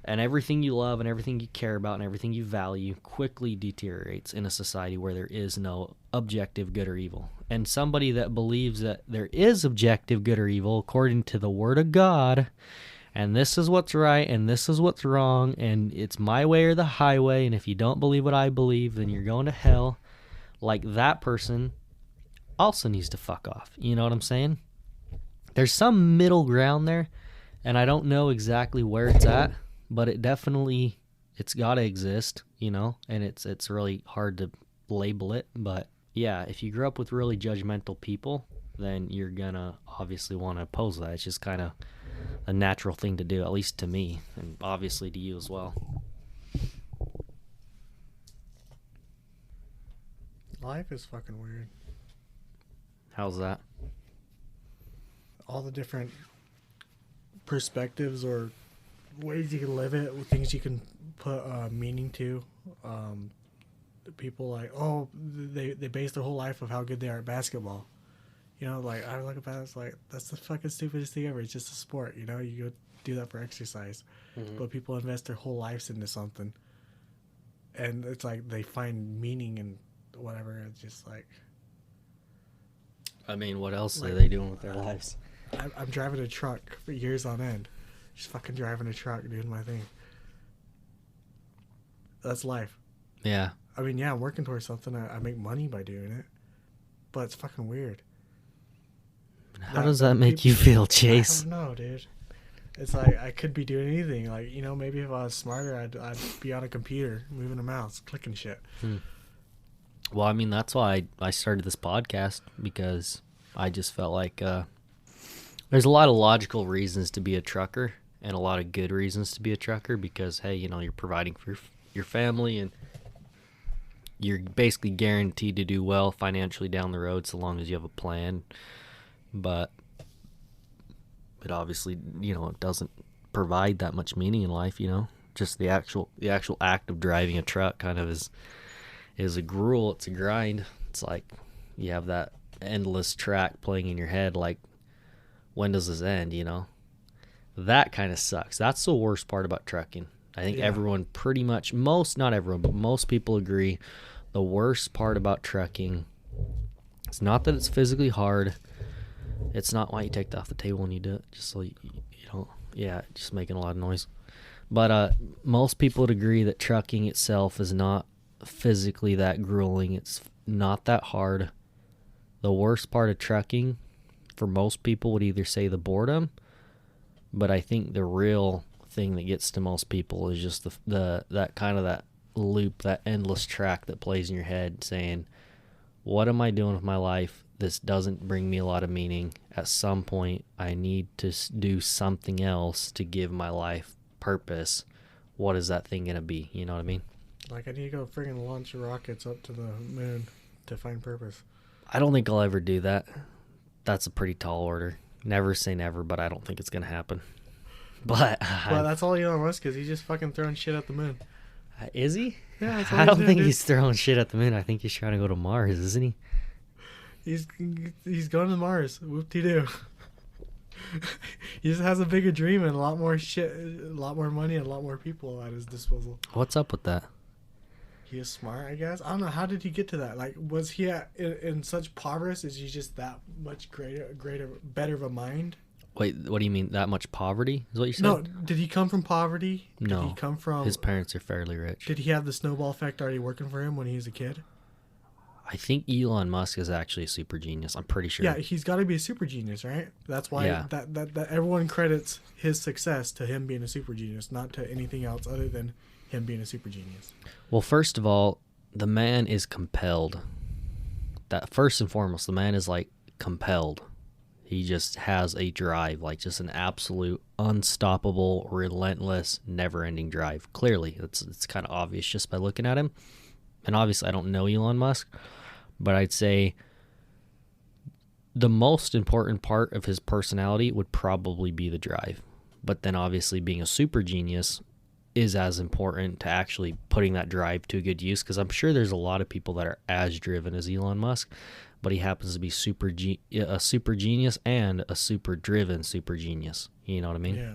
And everything you love and everything you care about and everything you value quickly deteriorates in a society where there is no objective good or evil. And somebody that believes that there is objective good or evil according to the Word of God, and this is what's right and this is what's wrong, and it's my way or the highway, and if you don't believe what I believe, then you're going to hell, like that person also needs to fuck off. You know what I'm saying? There's some middle ground there, and I don't know exactly where it's at. But it's got to exist, you know, and it's really hard to label it. But yeah, if you grew up with really judgmental people, then you're going to obviously want to oppose that. It's just kind of a natural thing to do, at least to me, and obviously to you as well. Life is fucking weird. How's that? All the different perspectives or ways you can live it, things you can put meaning to. People like, oh, they base their whole life of how good they are at basketball. You know, like I look at that, it's like that's the fucking stupidest thing ever. It's just a sport, you know. You go do that for exercise, but people invest their whole lives into something, and it's like they find meaning in whatever. It's just like, I mean, what else are they doing with their lives? I'm driving a truck for years on end. Just fucking driving a truck, doing my thing. That's life. Yeah. I mean, yeah, I'm working towards something. I make money by doing it. But it's fucking weird. How does that make you feel, Chase? I don't know, dude. It's like I could be doing anything. Like, you know, maybe if I was smarter, I'd be on a computer, moving a mouse, clicking shit. Well, I mean, that's why I started this podcast, because I just felt like there's a lot of logical reasons to be a trucker and a lot of good reasons to be a trucker because, hey, you know, you're providing for your family and you're basically guaranteed to do well financially down the road so long as you have a plan. But it obviously, you know, it doesn't provide that much meaning in life, you know. Just the actual act of driving a truck kind of is a gruel, it's a grind. It's like you have that endless track playing in your head, like, when does this end, you know? That kind of sucks. That's the worst part about trucking. I think everyone pretty much, not everyone, but most people agree the worst part about trucking, it's not that it's physically hard. It's not why you take that off the table when you do it, just so you don't, just making a lot of noise. But most people would agree that trucking itself is not physically that grueling. It's not that hard. The worst part of trucking for most people would either say the boredom, but I think the real thing that gets to most people is just that kind of that loop, that endless track that plays in your head saying, what am I doing with my life? This doesn't bring me a lot of meaning. At some point, I need to do something else to give my life purpose. What is that thing going to be? You know what I mean? Like, I need to go friggin' launch rockets up to the moon to find purpose. I don't think I'll ever do that. That's a pretty tall order. Never say never, but I don't think it's going to happen. But But that's all Elon Musk is. He's just fucking throwing shit at the moon. is he? Yeah, that's all I he's don't doing, think dude. he's throwing shit at the moon. I think he's trying to go to Mars, isn't he? He's going to Mars. Whoop-de-doo. He just has a bigger dream and a lot more shit, a lot more money, and a lot more people at his disposal. What's up with that? He is smart, I guess. I don't know. How did he get to that? Like, was he in such poverty? Is he just that much better of a mind? Wait, what do you mean? That much poverty is what you said? No. Did he come from poverty? No. Did he come from? His parents are fairly rich. Did he have the snowball effect already working for him when he was a kid? I think Elon Musk is actually a super genius. I'm pretty sure. Yeah, he's got to be a super genius, right? That's why Yeah. that everyone credits his success to him being a super genius, not to anything else other than him being a super genius. Well, first of all, the man is compelled. That first and foremost, the man is like compelled. He just has a drive, like just an absolute unstoppable, relentless, never-ending drive. Clearly, it's kind of obvious just by looking at him. And obviously, I don't know Elon Musk, but I'd say the most important part of his personality would probably be the drive. But then obviously being a super genius is as important to actually putting that drive to a good use, because I'm sure there's a lot of people that are as driven as Elon Musk, but he happens to be a super genius and a super driven super genius. You know what I mean? Yeah.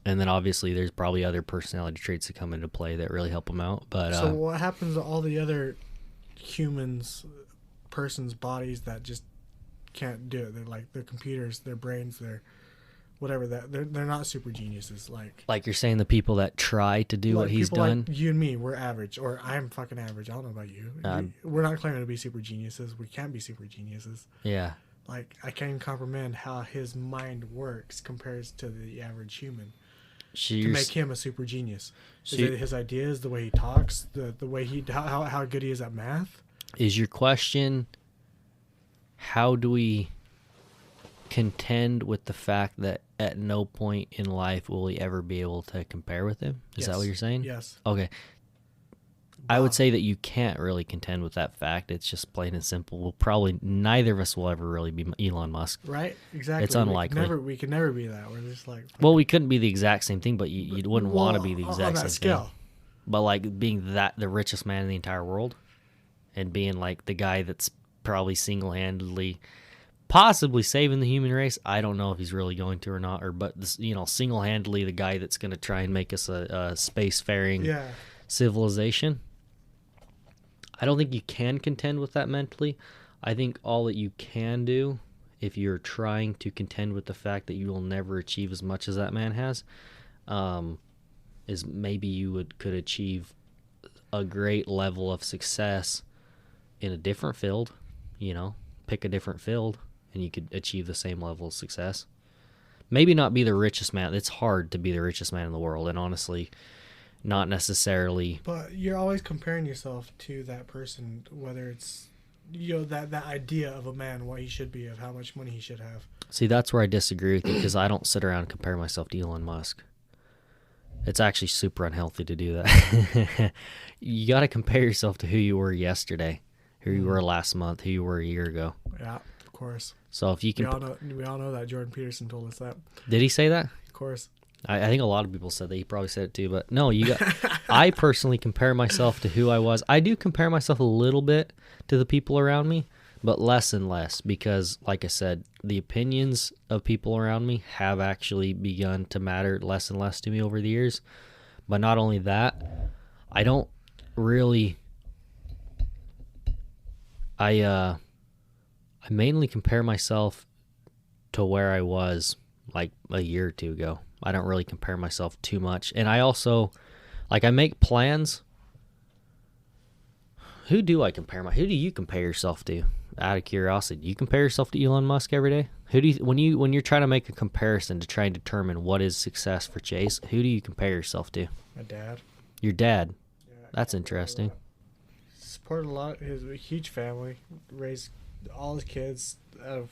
And then obviously there's probably other personality traits that come into play that really help him out. But So what happens to all the other persons' bodies that just can't do it? They're like their computers, their brains, their whatever. That they're not super geniuses. Like you're saying, the people that try to do what he's people done. Like you and me, we're average, or I'm fucking average. I don't know about you. We're not claiming to be super geniuses. We can't be super geniuses. Yeah. Like I can't even comprehend how his mind works compares to the average human. To make him a super genius. Is it his ideas, the way he talks, the way how good he is at math? Is your question, how do we contend with the fact that at no point in life will we ever be able to compare with him? Is that what you're saying? Yes. Okay. I would say that you can't really contend with that fact. It's just plain and simple. We'll probably, neither of us will ever really be Elon Musk. Right? Exactly. It's unlikely. We could never be that. We're just like... Well, we couldn't be the exact same thing, but you wouldn't want to be the on exact that same scale. thing. But like being the richest man in the entire world and being like the guy that's probably single-handedly possibly saving the human race. I don't know if he's really going to or not, but this, single-handedly the guy that's going to try and make us a spacefaring civilization. I don't think you can contend with that mentally. I think all that you can do, if you're trying to contend with the fact that you will never achieve as much as that man has, is maybe you could achieve a great level of success in a different field. Pick a different field, and you could achieve the same level of success. Maybe not be the richest man. It's hard to be the richest man in the world, and honestly, not necessarily. But you're always comparing yourself to that person, whether it's that idea of a man, what he should be, of how much money he should have. See, that's where I disagree with you, because I don't sit around and compare myself to Elon Musk. It's actually super unhealthy to do that. You got to compare yourself to who you were yesterday, who you were last month, who you were a year ago. Yeah, of course. So if you can, we all know that Jordan Peterson told us that. Did he say that? Of course. I think a lot of people said that. He probably said it too, but no, I personally compare myself to who I was. I do compare myself a little bit to the people around me, but less and less, because like I said, the opinions of people around me have actually begun to matter less and less to me over the years. But not only that, I don't really, I mainly compare myself to where I was like a year or two ago. I don't really compare myself too much. And I also, I make plans. Who do you compare yourself to? Out of curiosity, do you compare yourself to Elon Musk every day? When you're trying to make a comparison to try and determine what is success for Chase, who do you compare yourself to? My dad. Your dad. Yeah, That's interesting. Supported a lot. His huge family, raised all his kids out of,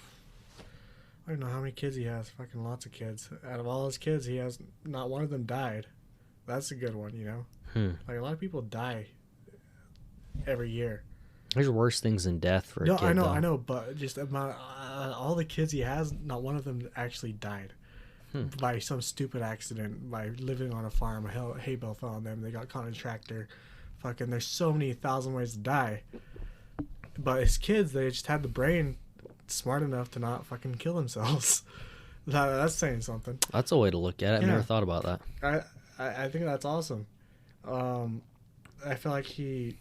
I don't know how many kids he has. Fucking lots of kids. Out of all his kids, he has not one of them died. That's a good one, Like a lot of people die every year. There's worse things than death for a kid. I know, but just about all the kids he has, not one of them actually died. by some stupid accident, by living on a farm, a hay bale fell on them. They got caught in a tractor. Fucking, there's so many thousand ways to die. But as kids, they just had the brain smart enough to not fucking kill themselves. That's saying something. That's a way to look at it. I've never thought about that. I think that's awesome. I feel like he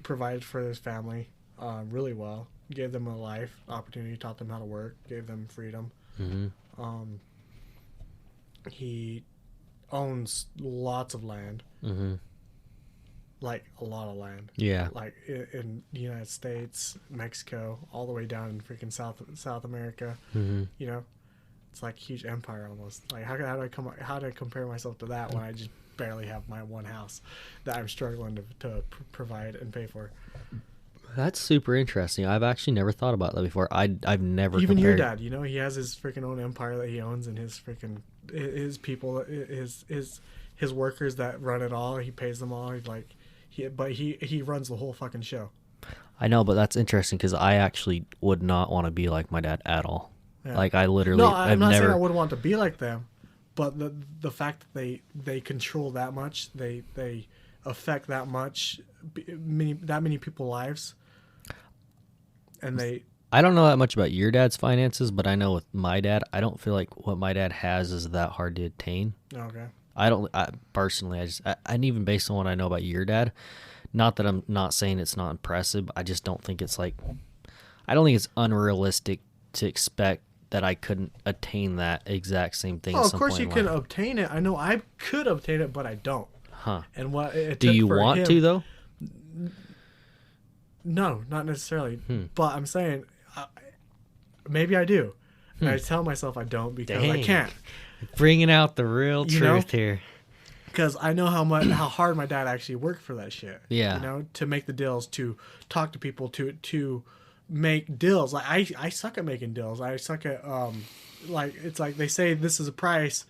provided for his family really well. Gave them a life opportunity, taught them how to work, gave them freedom. Mm-hmm. He owns lots of land. Mm-hmm. Like a lot of land. Yeah. Like in the United States, Mexico, all the way down in freaking South America. Mm-hmm. You know, it's like a huge empire almost. Like how do I compare myself to that when I just barely have my one house that I'm struggling to provide and pay for? That's super interesting. I've actually never thought about that before. I've never even compared. your dad. You know, he has his freaking own empire that he owns, and his freaking his people, his workers that run it all. He pays them all. He runs the whole fucking show. I know, but that's interesting because I actually would not want to be like my dad at all. Yeah. Like I literally, No, I'm not saying I never. would want to be like them, but the fact that they control that much, they affect that much, many people's lives, and I don't know that much about your dad's finances, but I know with my dad, I don't feel like what my dad has is that hard to attain. okay. Personally, and even based on what I know about your dad, not that I'm not saying it's not impressive, I just don't think it's I don't think it's unrealistic to expect that I couldn't attain that exact same thing. Oh, at some of course point you in can life. obtain it. I know I could obtain it, but I don't. Huh. And what it Do took you for want him, to though? No, not necessarily. But I'm saying maybe I do. And I tell myself I don't because I Dang. can't. Bringing out the real You know? truth here. Because I know how hard my dad actually worked for that shit. Yeah. You know, to make the deals, to talk to people, to make deals. Like I suck at making deals. I suck at it's like they say this is a price,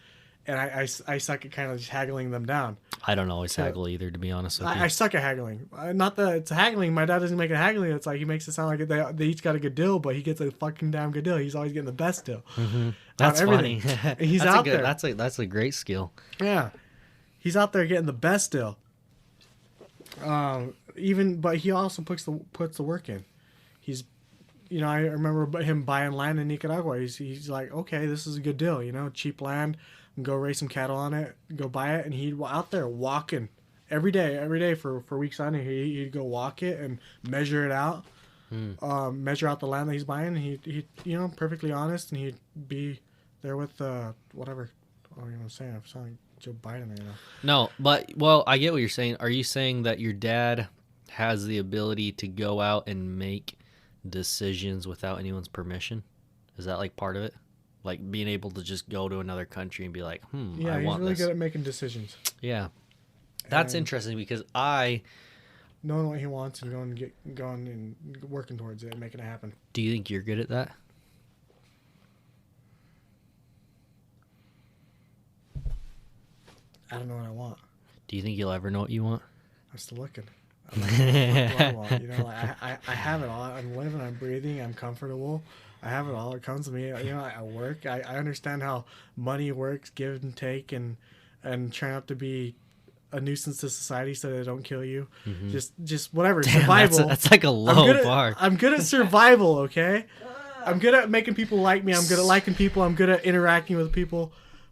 and I suck at kind of just haggling them down. I don't always haggle either, to be honest with you. I suck at haggling. Not that it's haggling. My dad doesn't make it haggling. It's like he makes it sound like they each got a good deal, but he gets a fucking damn good deal. He's always getting the best deal. Mm-hmm. That's funny. He's that's out there. That's a great skill. Yeah, he's out there getting the best deal. But he also puts the work in. He's, you know, I remember him buying land in Nicaragua. He's like, okay, this is a good deal. You know, cheap land. Go raise some cattle on it. Go buy it, and he'd out there walking every day for weeks on it. He'd go walk it and measure it out. Measure out the land that he's buying. And he you know, perfectly honest, and he'd be there with whatever. What are you saying? I'm sounding like Joe Biden right now. No, but well, I get what you're saying. Are you saying that your dad has the ability to go out and make decisions without anyone's permission? Is that like part of it? Like being able to just go to another country and be like, Yeah, I he's want really this. good at making decisions. Yeah, that's And interesting because knowing what he wants and going and working towards it and making it happen. do you think you're good at that? I don't know what I want. Do you think you'll ever know what you want? I'm still looking. I'm like, what do I want? You know, like I have it all. I'm living. I'm breathing. I'm comfortable. I have it all. It comes to me. You know, I work. I understand how money works, give and take, and try not to be a nuisance to society so they don't kill you. Mm-hmm. Just whatever. Damn, survival. that's like a low bar. I'm good at survival. Okay. I'm good at making people like me. I'm good at liking people. I'm good at interacting with people.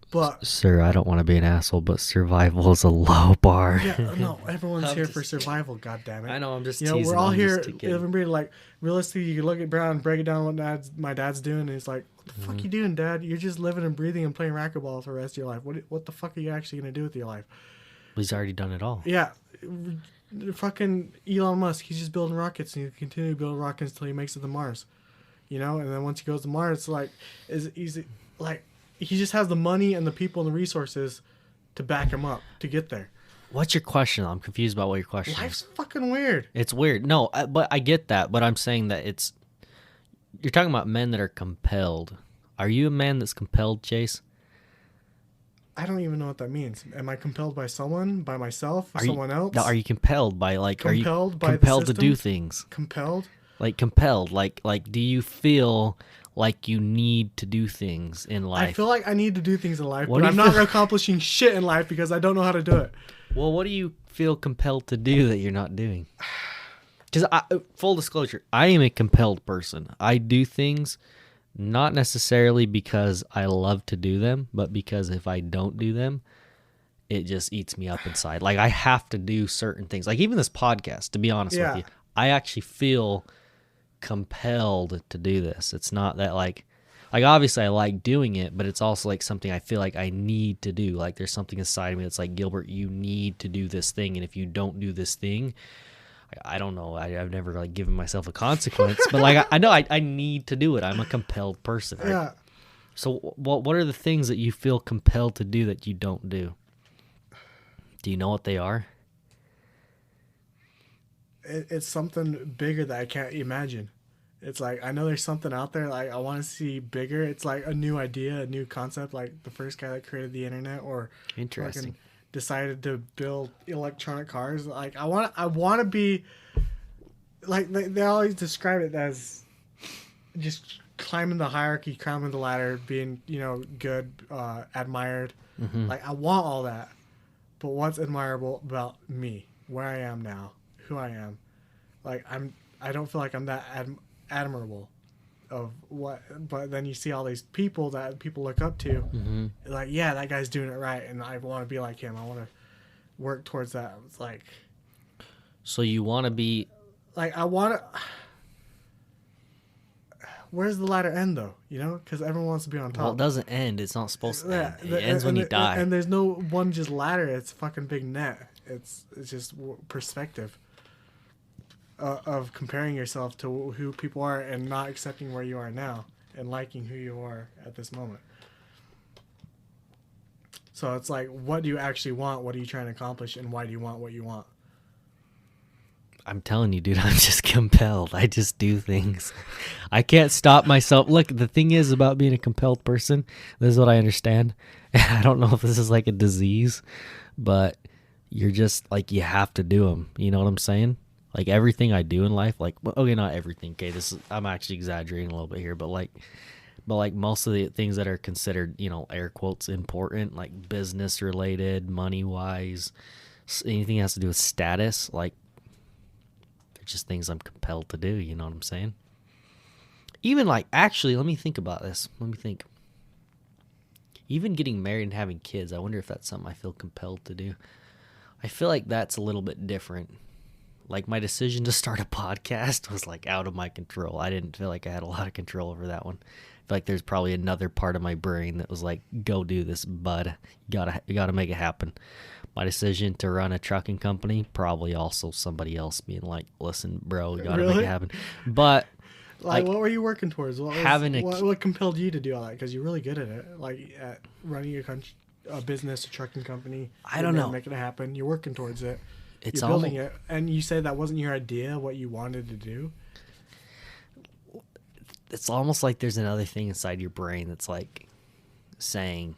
But Sir, I don't want to be an asshole, but survival is a low bar. yeah, no, everyone's I'm here just for survival. God damn it! I know. I'm just You know, teasing. we're all I'm here just kidding. living breed. Like realistically, you can look at Brown and break it down what my dad's doing, and he's like, "What the fuck you doing, Dad? You're just living and breathing and playing racquetball for the rest of your life. What the fuck are you actually gonna do with your life?" He's already done it all. Yeah, fucking Elon Musk. He's just building rockets, and he'll continue building rockets until he makes it to Mars. You know, and then once he goes to Mars, it's like, he just has the money and the people and the resources to back him up to get there. What's your question? I'm confused about what your question Life's is. fucking weird. It's weird. No, but I get that. But I'm saying that you're talking about men that are compelled. Are you a man that's compelled, Chase? I don't even know what that means. Am I compelled by someone, by myself, someone else? No, are you compelled by Compelled by the compelled to do system? things? Compelled? Like compelled, like do you feel like you need to do things in life. I feel like I need to do things in life, What but do I'm you not feel- accomplishing shit in life because I don't know how to do it. Well, what do you feel compelled to do that you're not doing? Because full disclosure, I am a compelled person. I do things not necessarily because I love to do them, but because if I don't do them, it just eats me up inside. Like I have to do certain things. Like even this podcast, to be honest with Yeah. you, I actually feel compelled to do this. It's not that like obviously I like doing it, but it's also like something I feel like I need to do. Like there's something inside of me that's like, Gilbert, you need to do this thing, and if you don't do this thing, I don't know. I've never like given myself a consequence, but like I know I need to do it. I'm a compelled person. Right? Yeah. So what are the things that you feel compelled to do that you don't do? Do you know what they are? It's something bigger that I can't imagine. It's like I know there's something out there like I want to see bigger. It's like a new idea, a new concept, like the first guy that created the internet or Interesting. fucking decided to build electronic cars. Like I want to be like they always describe it as just climbing the hierarchy, climbing the ladder, being good, admired. Mm-hmm. Like I want all that, but what's admirable about me, where I am now, who I am? Like I don't feel like I'm that admirable of what, but then you see all these people that people look up to, Mm-hmm. like yeah, that guy's doing it right, and I want to be like him. I want to work towards that. It's like So you want to be I want to. Where's the ladder end though? Because everyone wants to be on top. well, it doesn't end. It's not supposed to Yeah, end. It ends when you die. And there's no one just ladder. It's fucking big net. It's just perspective of comparing yourself to who people are and not accepting where you are now and liking who you are at this moment. So it's like, what do you actually want? What are you trying to accomplish? And why do you want what you want? I'm telling you, dude, I'm just compelled. I just do things. I can't stop myself. Look, the thing is about being a compelled person, this is what I understand. I don't know if this is like a disease, but you're just like, you have to do them. You know what I'm saying? Like everything I do in life, like, well, okay, not everything. Okay, I'm actually exaggerating a little bit here, but like most of the things that are considered, air quotes important, like business related, money wise, anything that has to do with status, like, just things I'm compelled to do, you know what I'm saying? Even like, actually, let me think about this. Let me think. Even getting married and having kids, I wonder if that's something I feel compelled to do. I feel like that's a little bit different. Like my decision to start a podcast was like out of my control. I didn't feel like I had a lot of control over that one. I feel like there's probably another part of my brain that was like, go do this, bud. You gotta make it happen. My decision to run a trucking company, probably also somebody else being like, listen, bro, you gotta make it happen. But like what were you working towards? What compelled you to do all that? Because you're really good at it. Like at running a business, a trucking company. I don't know. Making it happen. You're working towards it. It's you're building it. And you said that wasn't your idea, what you wanted to do. It's almost like there's another thing inside your brain that's like saying,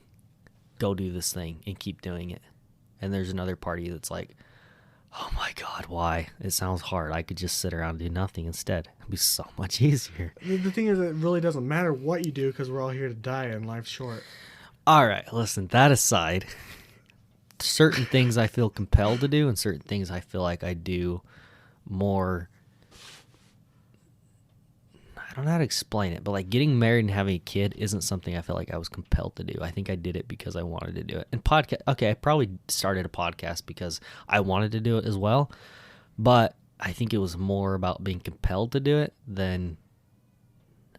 go do this thing and keep doing it. And there's another part of you that's like, oh my God, why? It sounds hard. I could just sit around and do nothing instead. It'd be so much easier. The thing is, it really doesn't matter what you do because we're all here to die and life's short. All right, listen, that aside, certain things I feel compelled to do and certain things I feel like I do more. I don't know how to explain it, but like getting married and having a kid isn't something I felt like I was compelled to do. I think I did it because I wanted to do it. And I probably started a podcast because I wanted to do it as well, but I think it was more about being compelled to do it than.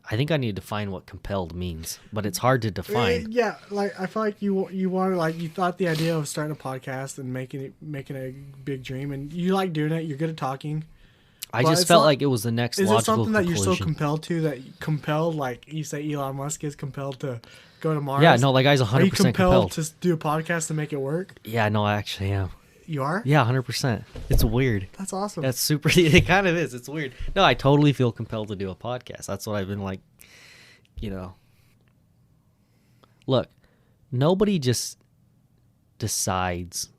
I think I need to define what compelled means, but it's hard to define. Yeah, like I feel like you wanted, like you thought the idea of starting a podcast and making a big dream, and you like doing it. You're good at talking. I just felt like it was the next logical conclusion. Is it something that you're so compelled to compelled, like you say Elon Musk is compelled to go to Mars? Yeah, no, that guy's 100% compelled. Are you compelled to do a podcast to make it work? Yeah, no, I actually am. You are? Yeah, 100%. It's weird. That's awesome. That's super. It kind of is. It's weird. No, I totally feel compelled to do a podcast. That's what I've been like, Look, nobody just decides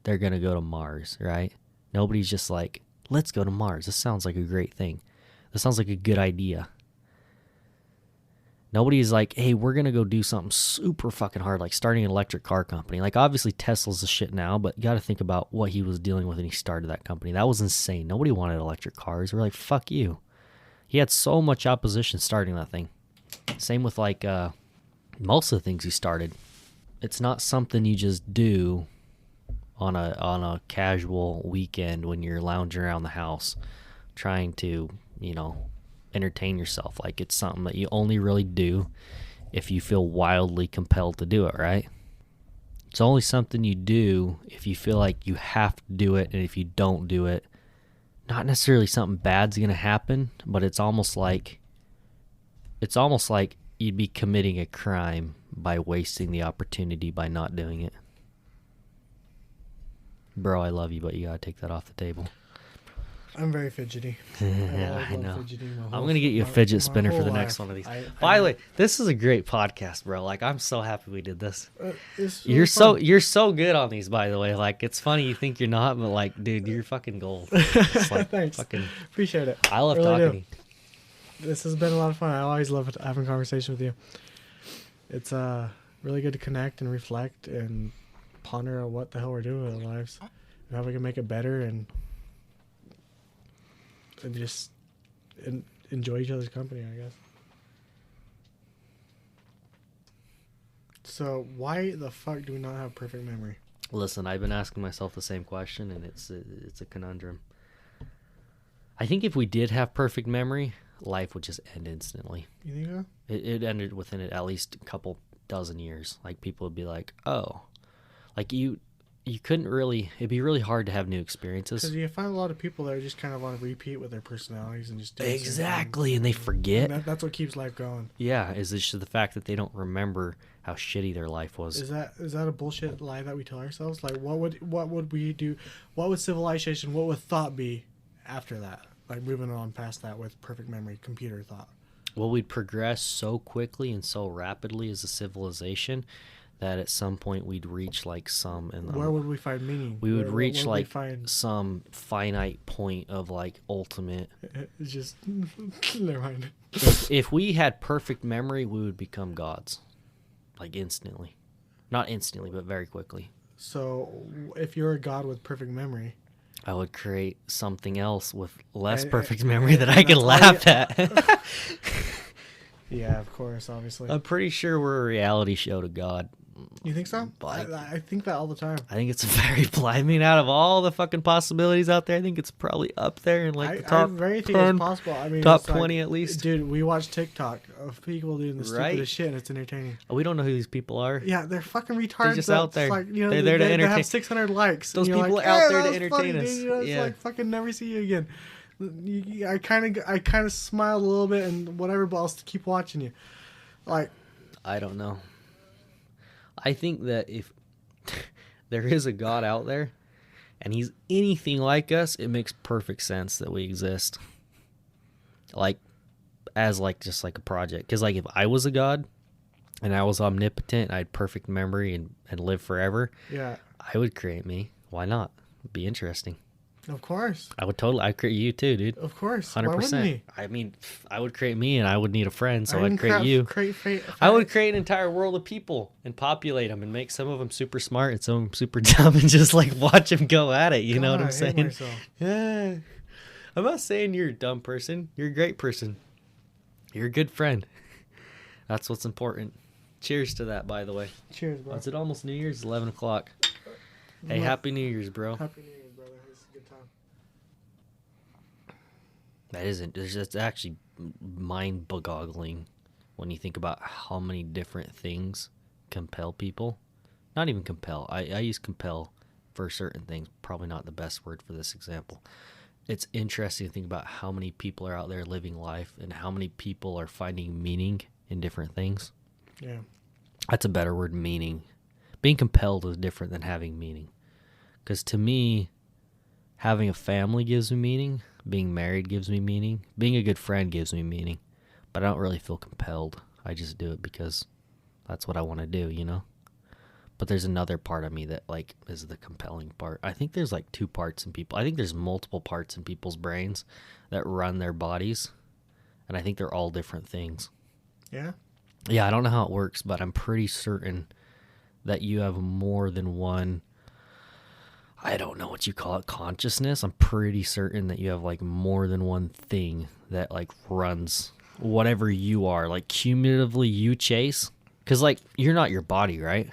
they're going to go to Mars, right? Nobody's just like, let's go to Mars. This sounds like a great thing. This sounds like a good idea. Nobody's like, hey, we're going to go do something super fucking hard, like starting an electric car company. Like, obviously, Tesla's the shit now, but you got to think about what he was dealing with when he started that company. That was insane. Nobody wanted electric cars. We're like, fuck you. He had so much opposition starting that thing. Same with, like, most of the things he started. It's not something you just do on a casual weekend when you're lounging around the house trying to, entertain yourself. Like, it's something that you only really do if you feel wildly compelled to do it, right? It's only something you do if you feel like you have to do it, and if you don't do it, not necessarily something bad's gonna happen, but it's almost like you'd be committing a crime by wasting the opportunity by not doing it. Bro, I love you, but you gotta take that off the table. I'm very fidgety. I know. I'm going to get you a fidget spinner for the next one of these. By the way, this is a great podcast, bro. Like, I'm so happy we did this. You're so good on these, by the way. Like, it's funny you think you're not, but like, dude, you're fucking gold. Like, thanks. Fucking, appreciate it. I love really talking to you. This has been a lot of fun. I always love having a conversation with you. It's really good to connect and reflect and ponder on what the hell we're doing with our lives and how we can make it better and just enjoy each other's company, I guess. So why the fuck do we not have perfect memory? Listen, I've been asking myself the same question, and it's a conundrum. I think if we did have perfect memory, life would just end instantly. You think so? It ended within at least a couple dozen years. Like, people would be like, oh, like you couldn't really, it'd be really hard to have new experiences. Because you find a lot of people that just kind of want to repeat with their personalities and just do exactly, and they forget. And that's what keeps life going. Yeah, is just the fact that they don't remember how shitty their life was. Is that a bullshit lie that we tell ourselves? Like, what would we do? What would civilization? What would thought be after that? Like, moving on past that with perfect memory, computer thought. Well, we'd progress so quickly and so rapidly as a civilization that at some point we'd reach like some. Where would we find meaning? We would reach like some finite point of like ultimate. It's just never mind. If we had perfect memory, we would become gods, like instantly. Not instantly, but very quickly. So, if you're a god with perfect memory, I would create something else with less perfect memory that I could laugh at. Yeah, of course, obviously. I'm pretty sure we're a reality show to God. You think so? I think that all the time. I think it's very, I mean, out of all the fucking possibilities out there, I think it's probably up there in like the top 10, possible. I mean, top 20 at least. Dude, we watch TikTok of people doing the stupidest shit, and it's entertaining. We don't know who these people are. Yeah, they're fucking retards. They're just out there. Like, they're there to entertain. They have 600 likes. Those people are out there to entertain us. Dude, it's like, fucking never see you again. I kind of smiled a little bit and whatever, but I'll keep watching you. Like, I don't know. I think that if there is a God out there and he's anything like us, it makes perfect sense that we exist. Like, as like just like a project. Because like if I was a God and I was omnipotent, I had perfect memory and live forever, yeah, I would create me. Why not? It'd be interesting. Of course. I'd create you too, dude. Of course. 100%. Why wouldn't he? I mean, I would create me and I would need a friend, so I'd create you. I would create an entire world of people and populate them and make some of them super smart and some of them super dumb and just like watch them go at it. You know what I'm saying? Yeah. I'm not saying you're a dumb person. You're a great person. You're a good friend. That's what's important. Cheers to that, by the way. Cheers, bro. Is it almost New Year's? 11 o'clock. Hey, Happy New Year's, bro. Happy New Year's, brother. It's a good time. That isn't. It's actually mind-boggling when you think about how many different things compel people. Not even compel. I use compel for certain things. Probably not the best word for this example. It's interesting to think about how many people are out there living life and how many people are finding meaning in different things. Yeah. That's a better word, meaning. Being compelled is different than having meaning. Because to me, having a family gives me meaning. Being married gives me meaning. Being a good friend gives me meaning. But I don't really feel compelled. I just do it because that's what I want to do, you know? But there's another part of me that, like, is the compelling part. I think there's, like, two parts in people. I think there's multiple parts in people's brains that run their bodies. And I think they're all different things. Yeah? Yeah, I don't know how it works, but I'm pretty certain that you have more than one. I don't know what you call it, consciousness. I'm pretty certain that you have like more than one thing that like runs whatever you are. Like cumulatively you chase. Because like you're not your body, right?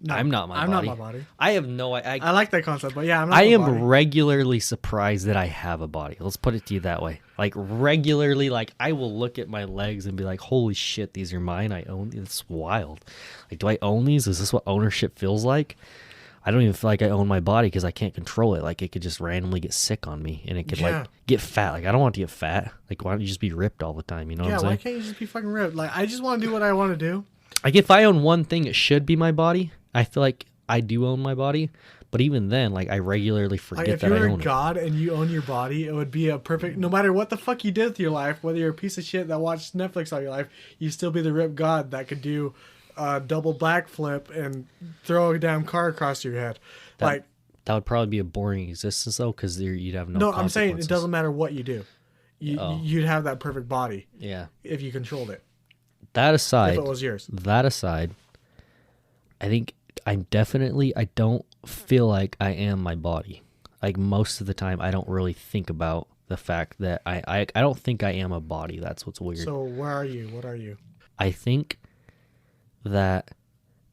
No, I'm not my I'm not my body. body. I have no I like that concept, but yeah, I'm not I my am body. regularly surprised that I have a body. Let's put it to you that way. Like regularly, like I will look at my legs and be like, "Holy shit, these are mine. I own these." It's wild. Like, do I own these? Is this what ownership feels like? I don't even feel like I own my body because I can't control it. Like it could just randomly get sick on me and it could Yeah. like get fat. Like I don't want to get fat. Like why don't you just be ripped all the time? You know what Yeah, I'm why saying? can't you just be fucking ripped? Like, I just want to do what I want to do. Like if I own one thing, it should be my body. I feel like I do own my body, but even then, like I regularly Like, forget if that you I were own it. God and you own your body, it would be a perfect. No matter what the fuck you did with your life, whether you're a piece of shit that watched Netflix all your life, you still be the ripped God that could do a double backflip and throw a damn car across your head. That Like, that would probably be a boring existence though, because you'd have no. no, I'm saying it consequences. doesn't matter what you do. Oh. You'd have that perfect body Yeah. if you controlled it. That If aside, it was yours. I think I don't feel like I am my body. Like most of the time, I don't really think about the fact that I don't think I am a body. That's what's weird. So where are you? What are you? I think that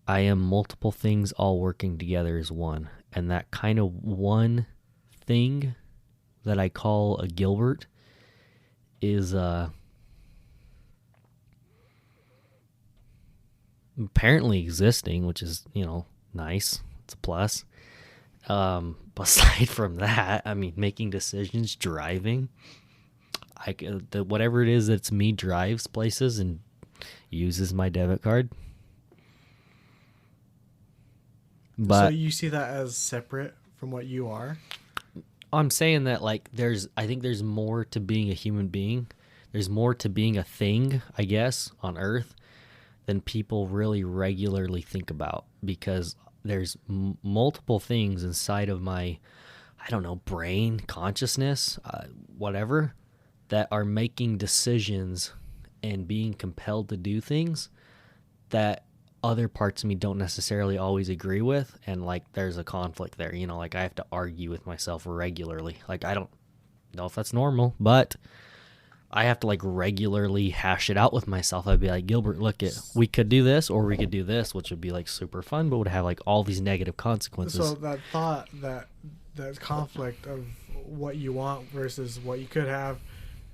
I am multiple things all working together as one. And that kind of one thing that I call a Gilbert is apparently existing, which is, nice. It's a plus. But aside from that, I mean, making decisions, driving, whatever it is that's me drives places and uses my debit card. So But you see that as separate from what you are? I'm saying that like I think there's more to being a human being. There's more to being a thing, I guess, on Earth than people really regularly think about, because there's multiple things inside of my, I don't know, brain, consciousness, whatever, that are making decisions and being compelled to do things that other parts of me don't necessarily always agree with. And like there's a conflict there, like I have to argue with myself regularly. Like I don't know if that's normal, but I have to like regularly hash it out with myself. I'd be like, Gilbert, look, we could do this or we could do this, which would be like super fun, but would have like all these negative consequences. So that thought, that conflict of what you want versus what you could have,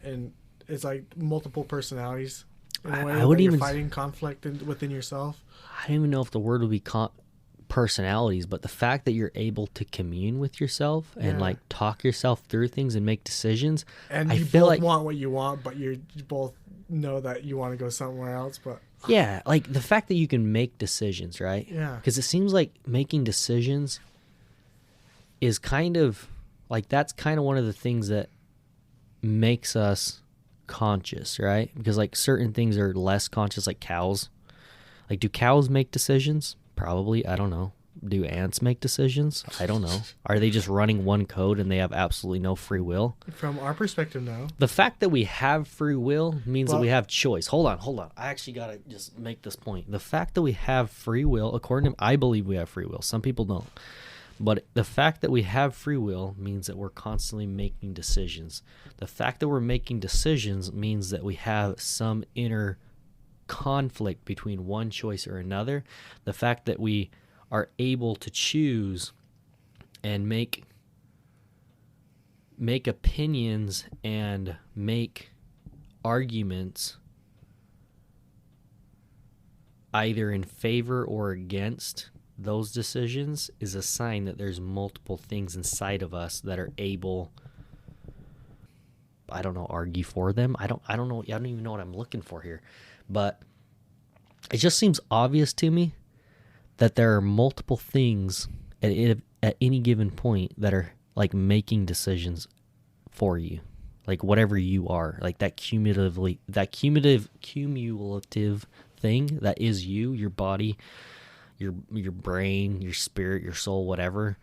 and it's like multiple personalities in a way. I wouldn't that you're even fighting conflict within yourself. I don't even know if the word would be personalities, but the fact that you're able to commune with yourself and like talk yourself through things and make decisions, And I you feel both like want what you want, but you both know that you want to go somewhere else. But yeah, like the fact that you can make decisions, right? Yeah. Because it seems like making decisions is kind of like that's kind of one of the things that makes us conscious, right? Because like certain things are less conscious, like cows. Like, do cows make decisions? Probably. I don't know. Do ants make decisions? I don't know. Are they just running one code and they have absolutely no free will? from our perspective, no. The fact that we have free will means that Well- we have choice. Hold on. I actually got to just make this point. The fact that we have free will, according to I believe we have free will. Some people don't. But the fact that we have free will means that we're constantly making decisions. The fact that we're making decisions means that we have some inner conflict between one choice or another. The fact that we are able to choose and make opinions and make arguments either in favor or against those decisions is a sign that there's multiple things inside of us that are able, I don't know, argue for them. I don't know. I don't even know what I'm looking for here. But it just seems obvious to me that there are multiple things at any given point that are like making decisions for you, like whatever you are, like that cumulative thing that is you, your body, your brain, your spirit, your soul, whatever.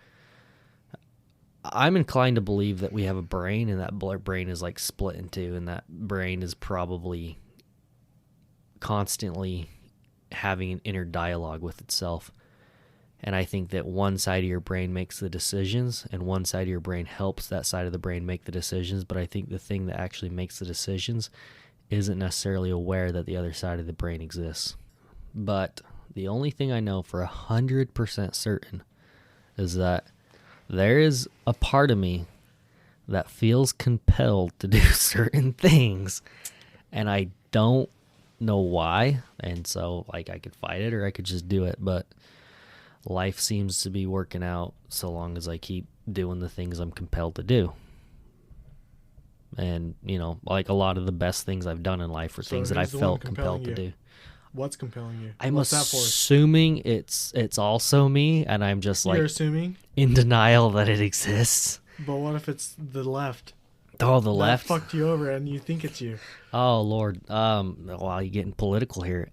I'm inclined to believe that we have a brain, and that brain is like split in two, and that brain is probably constantly having an inner dialogue with itself. And I think that one side of your brain makes the decisions and one side of your brain helps that side of the brain make the decisions. But I think the thing that actually makes the decisions isn't necessarily aware that the other side of the brain exists. But the only thing I know for 100% certain is that there is a part of me that feels compelled to do certain things. And I don't know why. And so, like, I could fight it or I could just do it. But life seems to be working out so long as I keep doing the things I'm compelled to do. And, you know, like a lot of the best things I've done in life are things that I felt compelled to do. What's compelling you? I'm What's that for? assuming it's also me, and I'm just like You're assuming? in denial that it exists. But what if it's the left? Oh, the That left. fucked you over and you think it's you. Oh Lord. Wow, you're getting political here.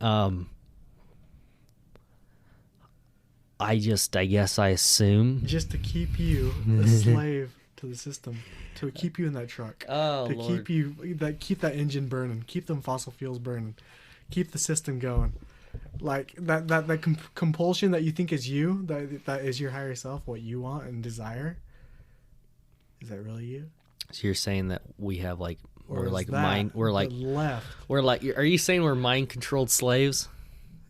I guess I assume. Just to keep you a slave to the system. To keep you in that truck. Oh To Lord. keep that engine burning. Keep them fossil fuels burning. Keep the system going. Like that compulsion that you think is you, that is your higher self, what you want and desire. Is that really you? So you're saying that we have like Or we're is like that mind we're like the left? we're like are you saying we're mind controlled slaves?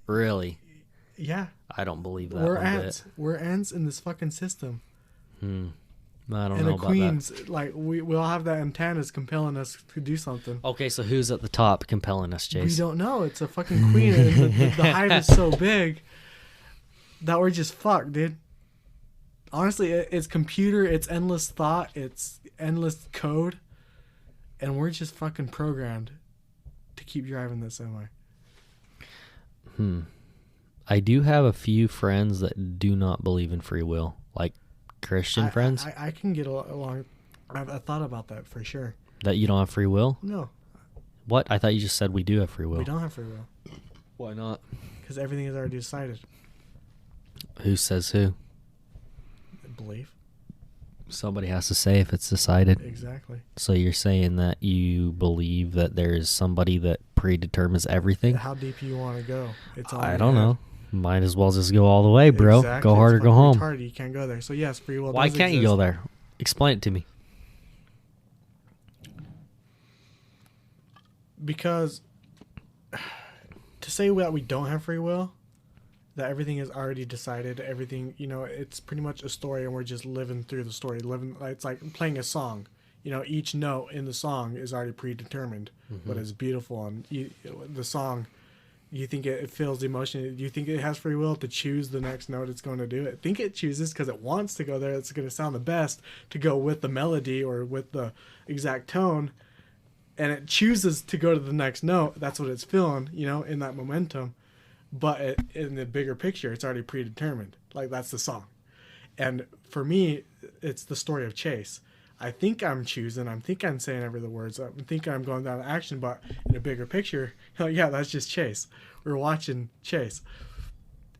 Really? Yeah. I don't believe that We're one ants. We're ants in this fucking system. bit. I don't And know the about queens, like we all have that antennas compelling us to do something. that. Okay, so who's at the top compelling us, We Chase? don't know. It's a fucking queen, and the hive is so big that we're just fucked, dude. Honestly, it's computer, it's endless thought, it's endless code, and we're just fucking programmed to keep driving this semi. I do have a few friends that do not believe in free will, like Christian friends. I can get along. I've thought about that for sure. That you don't have free will? No, What? I thought you just said we do have free will. we don't have free will Why not? because everything is already decided. Who says who? Belief. Somebody has to say if it's decided. Exactly. So you're saying that you believe that there is somebody that predetermines everything? How deep you want to go? It's all I in don't your know. Might as well just go all the way, bro. Exactly. Go hard or It's go fucking home. retarded. You can't go there. So yes, free will. Why does can't you exist. go there? Explain it to me. Because to say that we don't have free will, that everything is already decided, everything, you know, it's pretty much a story and we're just living through the story. It's like playing a song. You know, each note in the song is already predetermined, but it's beautiful. And the song, you think it feels the emotion. You think it has free will to choose the next note it's going to do. I think it chooses because it wants to go there. It's going to sound the best to go with the melody or with the exact tone. And it chooses to go to the next note. That's what it's feeling, you know, in that momentum. But in the bigger picture, it's already predetermined. Like, that's the song. And for me, it's the story of Chase. I think I'm choosing. I think I'm saying every the words. I'm thinking I'm going down to action. But in a bigger picture, yeah, that's just Chase. We're watching Chase.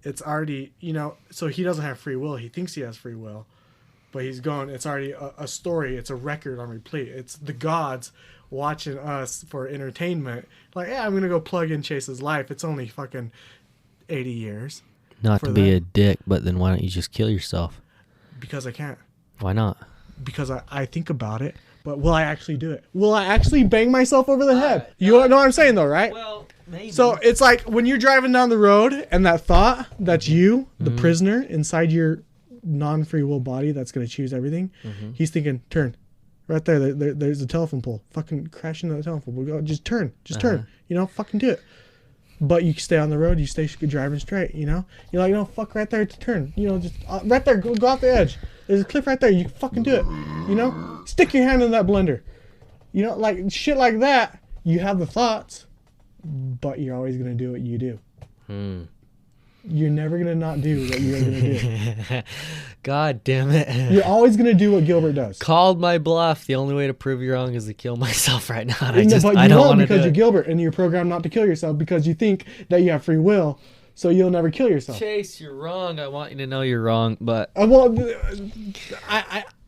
It's already, you know, so he doesn't have free will. He thinks he has free will. But he's going, it's already a story. It's a record on replete. It's the gods watching us for entertainment. Like, yeah, I'm going to go plug in Chase's life. It's only fucking 80 years. Not for to be them. a dick, but then why don't you just kill yourself? Because I can't. Why not? Because I think about it. But will I actually do it? Will I actually bang myself over the head? You know what I'm saying, though, right? Well, maybe. So it's like when you're driving down the road and that thought, that's you, the prisoner inside your non-free will body that's going to choose everything. He's thinking, turn. Right there's a telephone pole. Fucking crash into the telephone pole. Go, just turn. Just turn. You know, fucking do it. But you stay on the road. You stay driving straight, you know? You're like, no, fuck right there to turn. You know, just right there. Go off the edge. There's a cliff right there. You fucking do it. You know? Stick your hand in that blender. You know, like shit like that. You have the thoughts, but you're always going to do what you do. You're never going to not do what you're going to do. God damn it. You're always going to do what Gilbert does. Called my bluff. The only way to prove you wrong is to kill myself right now. And But I you don't won't want to because do you're it. Gilbert and you're programmed not to kill yourself because you think that you have free will, so you'll never kill yourself. Chase, you're wrong. I want you to know you're wrong, but Well,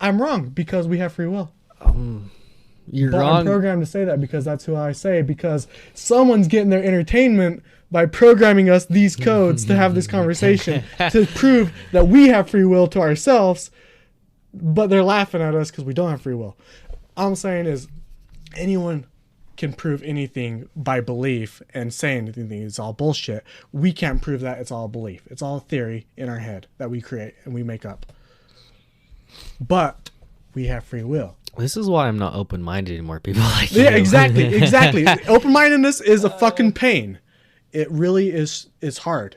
I'm wrong because we have free will. You're But I'm wrong. programmed to say that because that's who I say, because someone's getting their entertainment by programming us these codes to have this conversation to prove that we have free will to ourselves, but they're laughing at us because we don't have free will. All I'm saying is anyone can prove anything by belief and saying anything is all bullshit. We can't prove that. It's all belief. It's all theory in our head that we create and we make up. But we have free will. This is why I'm not open-minded anymore. People like you. Yeah, exactly. Open-mindedness is a fucking pain. It really is. It's hard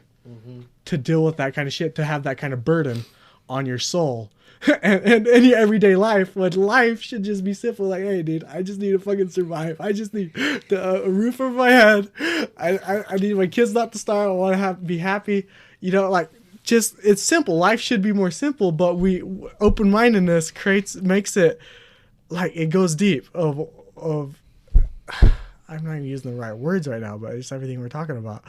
to deal with that kind of shit, to have that kind of burden on your soul and in your everyday life, when life should just be simple. Like, hey, dude, I just need to fucking survive. I just need a roof over my head. I need my kids not to starve. I want to be happy. You know, like, just, it's simple. Life should be more simple, but open-mindedness makes it, like, it goes deep of I'm not even using the right words right now, but it's everything we're talking about.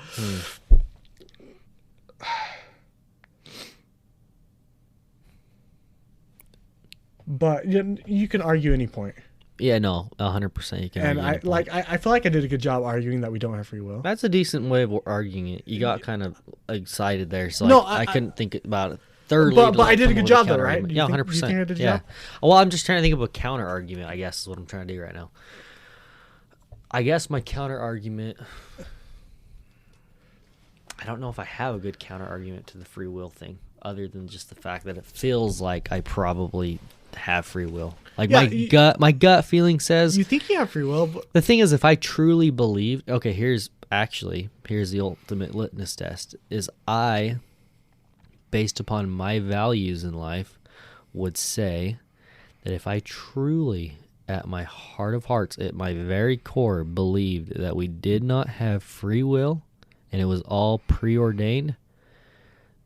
But you can argue any point. Yeah, no, 100% you can. And argue I feel like I did a good job arguing that we don't have free will. That's a decent way of arguing it. You got kind of excited there, so No, I couldn't think about it thoroughly. But I did a good job though, right? Yeah, 100%. Do you think I did a Yeah. job? Well, I'm just trying to think of a counter argument, I guess is what I'm trying to do right now. I guess my counter argument, I don't know if I have a good counter argument to the free will thing, other than just the fact that it feels like I probably have free will. Like, Yeah, my gut feeling says, You think you have free will, but the thing is, if I truly believed, okay, here's the ultimate litmus test, is I, based upon my values in life, would say that if I truly, at my heart of hearts, at my very core, believed that we did not have free will and it was all preordained,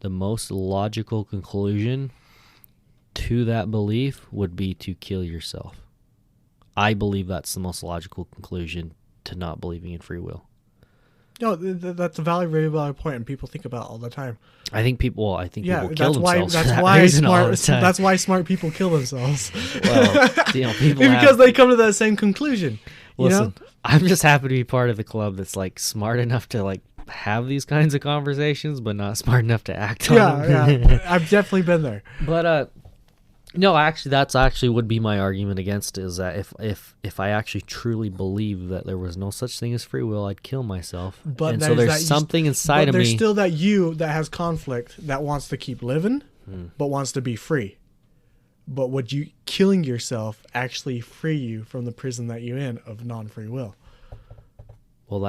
the most logical conclusion to that belief would be to kill yourself. I believe that's the most logical conclusion to not believing in free will. no, that's a very valid point, and people think about it all the time. I think people Yeah, people kill themselves. that's for that why reason all the time. that's why smart people kill themselves. Well, people because they come to that same conclusion. Listen, You know? I'm just happy to be part of the club that's like smart enough to like have these kinds of conversations, but not smart enough to act on them. Yeah, I've definitely been there. But no, actually, that's actually would be my argument against it, is that if I actually truly believe that there was no such thing as free will, I'd kill myself. But and so there's something inside of me. There's still that you that has conflict, that wants to keep living, but wants to be free. But would you killing yourself actually free you from the prison that you're in of non-free will? Well,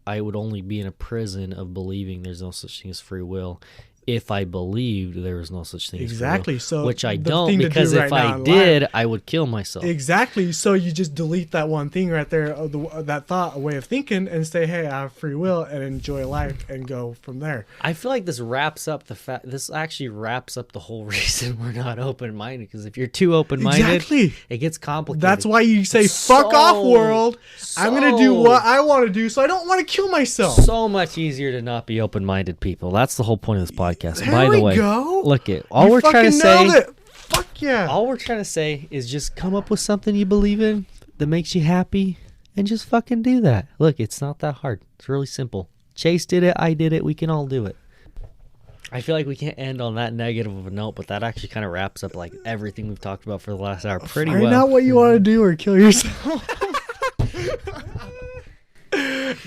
I would only be in a prison of believing there's no such thing as free will if I believed there was no such thing Exactly. as free will. So which I the don't, thing to do because right if now I in did, life- I would kill myself. Exactly. So you just delete that one thing right there, that thought, a way of thinking, and say, hey, I have free will, and enjoy life and go from there. I feel like this wraps up this actually wraps up the whole reason we're not open-minded, because if you're too open-minded, Exactly. it gets complicated. That's why you say, fuck off, world. I'm going to do what I want to do, so I don't want to kill myself. So much easier to not be open-minded, people. That's the whole point of this podcast. There By the we way, go. look it. All You we're trying to fucking say, nailed it. Fuck yeah. all we're trying to say is just come up with something you believe in that makes you happy, and just fucking do that. Look, it's not that hard. It's really simple. Chase did it. I did it. We can all do it. I feel like we can't end on that negative of a note, but that actually kind of wraps up like everything we've talked about for the last hour pretty Find well. out what you want to do or kill yourself.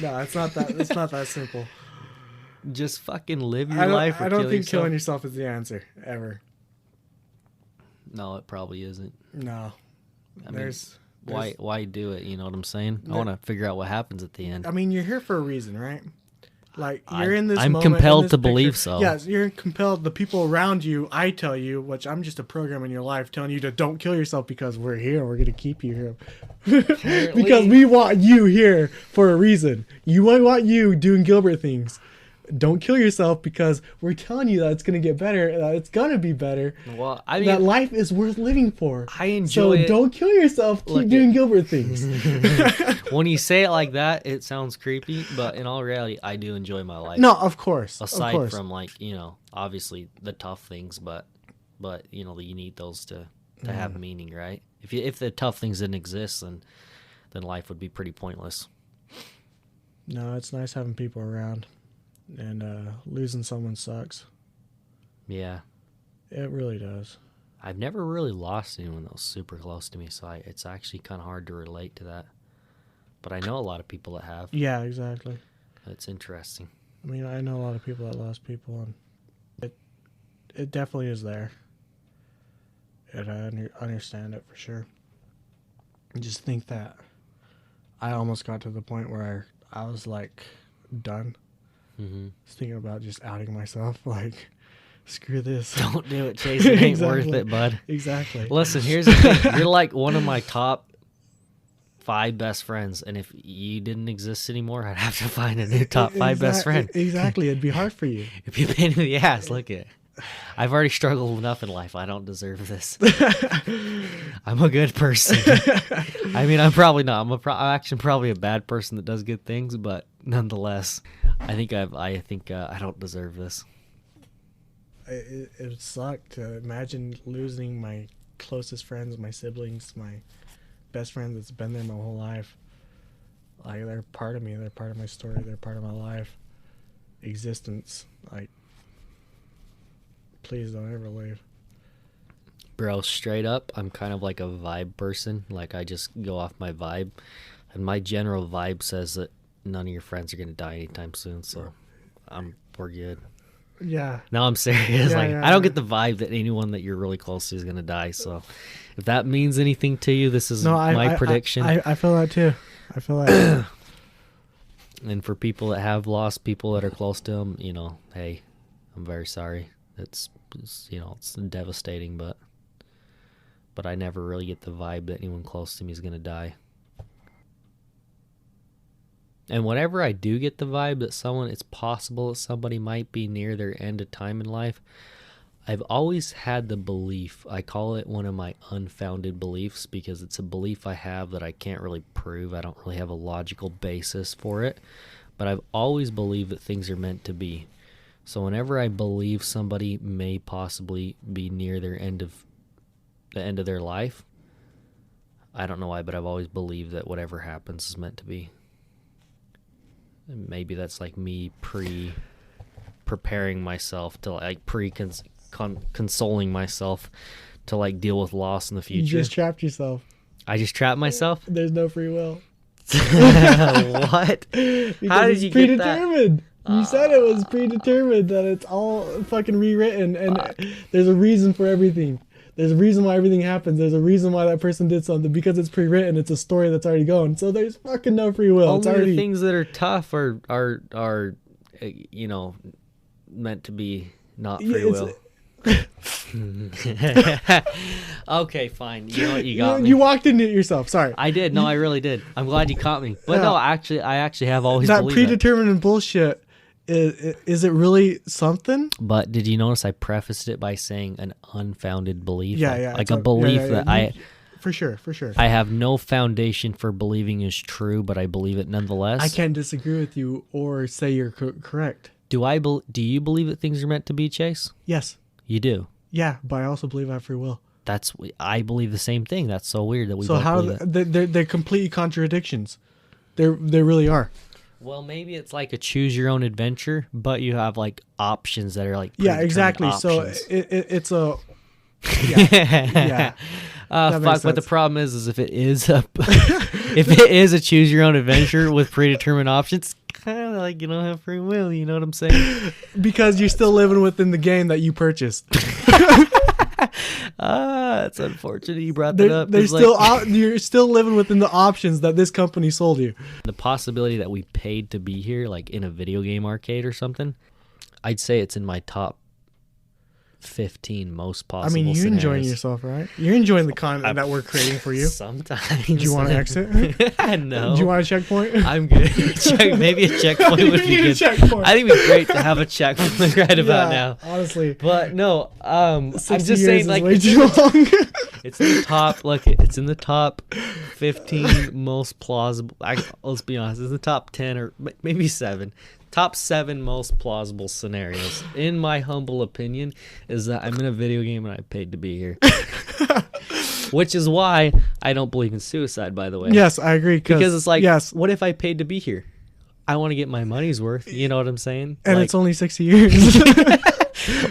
No, it's not that. It's not that simple. Just fucking live your life. Or I don't kill think yourself. killing yourself is the answer ever. No, it probably isn't. No. I mean, why do it? You know what I'm saying? I want to figure out what happens at the end. I mean, you're here for a reason, right? Like, you're in this I'm moment, compelled in this to believe picture. so. Yes, you're compelled. The people around you, I tell you, which I'm just a program in your life telling you to don't kill yourself because we're here. We're going to keep you here. Because we want you here for a reason. We want you doing Gilbert things. Don't kill yourself because we're telling you that it's going to get better. That it's going to be better. Well, I mean, that life is worth living for. I enjoy so it. don't kill yourself. Keep doing Gilbert things. When you say it like that, it sounds creepy, but in all reality, I do enjoy my life. No, of course. Aside from, like, you know, obviously the tough things, but you know, you need those to have meaning, right? If the tough things didn't exist, then life would be pretty pointless. No, it's nice having people around, and losing someone sucks. Yeah. It really does. I've never really lost anyone that was super close to me, so it's actually kind of hard to relate to that. But I know a lot of people that have. Yeah, exactly. It's interesting. I mean, I know a lot of people that lost people, and it definitely is there. And I understand it for sure. I just think that I almost got to the point where I was like done. Mm-hmm. I was thinking about just outing myself, like, screw this. Don't do it, Chase. It ain't Exactly. worth it, bud. Exactly. Listen, here's the thing. You're like one of my top 5 best friends, and if you didn't exist anymore, I'd have to find a new top 5 best friend. Exactly. It'd be hard for you. If you pain in the ass, look at it. I've already struggled enough in life. I don't deserve this. I'm a good person. I mean, I'm probably not. I'm actually probably a bad person that does good things, but nonetheless, I think I don't deserve this. It would suck to imagine losing my closest friends, my siblings, my best friend that's been there my whole life. Like, they're part of me. They're part of my story. They're part of my life, existence. Like, please don't ever leave. Bro, straight up, I'm kind of like a vibe person. Like, I just go off my vibe. And my general vibe says that none of your friends are going to die anytime soon, so we're good. Yeah. No, I'm serious. Yeah, I don't get the vibe that anyone that you're really close to is going to die, so if that means anything to you, this is my prediction. I feel that too. I feel that. And for people that have lost people that are close to them, hey, I'm very sorry. It's devastating, but I never really get the vibe that anyone close to me is going to die. And whenever I do get the vibe that it's possible that somebody might be near their end of time in life, I've always had the belief, I call it one of my unfounded beliefs because it's a belief I have that I can't really prove. I don't really have a logical basis for it, but I've always believed that things are meant to be. So whenever I believe somebody may possibly be near the end of their life, I don't know why, but I've always believed that whatever happens is meant to be. And maybe that's like me preparing myself to like consoling myself to like deal with loss in the future. You just trapped yourself. I just trapped myself? There's no free will. What? Because How did it's you get that? predetermined. You said it was predetermined, that it's all fucking rewritten, and there's a reason for everything. There's a reason why everything happens. There's a reason why that person did something, because it's pre-written. It's a story that's already going. So there's fucking no free will. It's Only already the things that are tough are meant to be not free will. Okay, fine. You know what? You got me. You walked into it yourself. Sorry. I did. No, I really did. I'm glad you caught me. But Yeah. no, I actually have always that believed predetermined bullshit. Is it really something? But did you notice I prefaced it by saying an unfounded belief? Yeah. Like a belief that For sure. I have no foundation for believing is true, but I believe it nonetheless. I can't disagree with you or say you're correct. Do you believe that things are meant to be, Chase? Yes. You do. Yeah, but I also believe I have free will. I believe the same thing. That's so weird that we So both how believe that. they're complete contradictions. They really are. Well, maybe it's like a choose your own adventure, but you have like options that are like Yeah, exactly. options. So it's a yeah. That makes Fuck. But the sense. problem is if it is a choose your own adventure with predetermined options, kind of like you don't have free will. You know what I'm saying? Because you're still living within the game that you purchased. It's unfortunate you brought that up. They're It's still like, you're still living within the options that this company sold you. the possibility that we paid to be here, like in a video game arcade or something. I'd say it's in my top 15 most I possible. mean, you're scenarios. enjoying yourself, right? You're enjoying the content that we're creating for you. Sometimes. Do you want to exit? No. Do you want a checkpoint? I'm good. Maybe a checkpoint would be You need a good. checkpoint. I think it'd be great to have a checkpoint right about now. Honestly. But no, I'm 60 just years saying, is like, way too long. it's in the top. Look, it's in the top 15 most plausible. Let's be honest, it's the top 10 or maybe 7. Top 7 most plausible scenarios, in my humble opinion, is that I'm in a video game and I paid to be here. Which is why I don't believe in suicide, by the way. Yes, I agree. Because it's like, yes, what if I paid to be here? I want to get my money's worth. You know what I'm saying? and Like, it's only 60 years.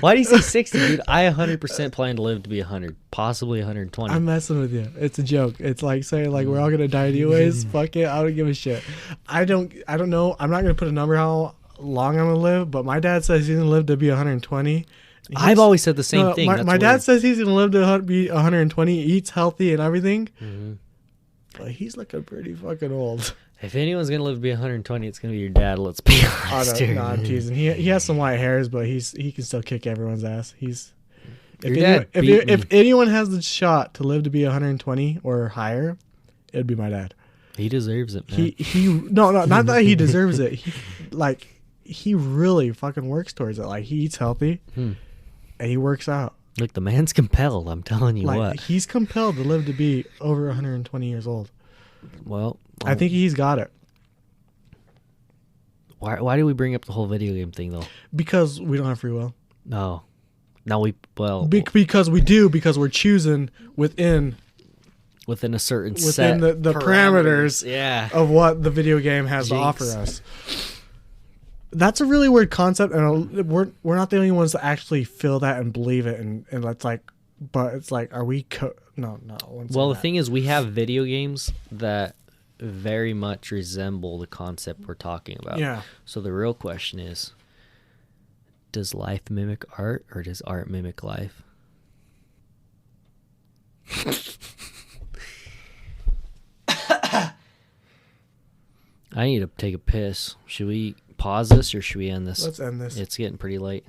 why do you say 60, dude? I 100% plan to live to be 100, possibly 120. I'm messing with you. It's a joke. It's like saying like we're all gonna die anyways. Fuck it. I don't give a shit. I don't know. I'm not gonna put a number how long I'm gonna live, but my dad says he's gonna live to be 120. I've always said the same thing. My dad says he's gonna live to be 120. Eats healthy and everything. Mm-hmm. But he's looking pretty fucking old. If anyone's going to live to be 120, it's going to be your dad. Let's be honest here. No, I'm teasing. He has some white hairs, but he can still kick everyone's ass. If anyone has the shot to live to be 120 or higher, it'd be my dad. He deserves it, man. No, not that he deserves it. He really fucking works towards it. Like he eats healthy, and he works out. Look, the man's compelled. I'm telling you what. He's compelled to live to be over 120 years old. Well, I think he's got it. Why do we bring up the whole video game thing though? Because we don't have free will. No, because we do, because we're choosing within a certain set the parameters of what the video game has to offer us. That's a really weird concept, and we're not the only ones that actually feel that and believe it, and it's like, but it's like, are we? No. Well, the thing is, we have video games that very much resemble the concept we're talking about. Yeah. So the real question is, does life mimic art, or does art mimic life? I need to take a piss. Should we pause this or should we end this? Let's end this. It's getting pretty late.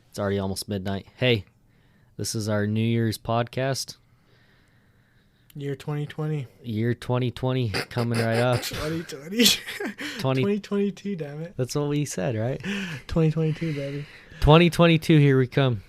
It's already almost midnight. Hey, this is our New Year's podcast. Year 2020. Year 2020 coming right up. 2020. 2022, damn it. That's what we said, right? 2022, baby. 2022, here we come.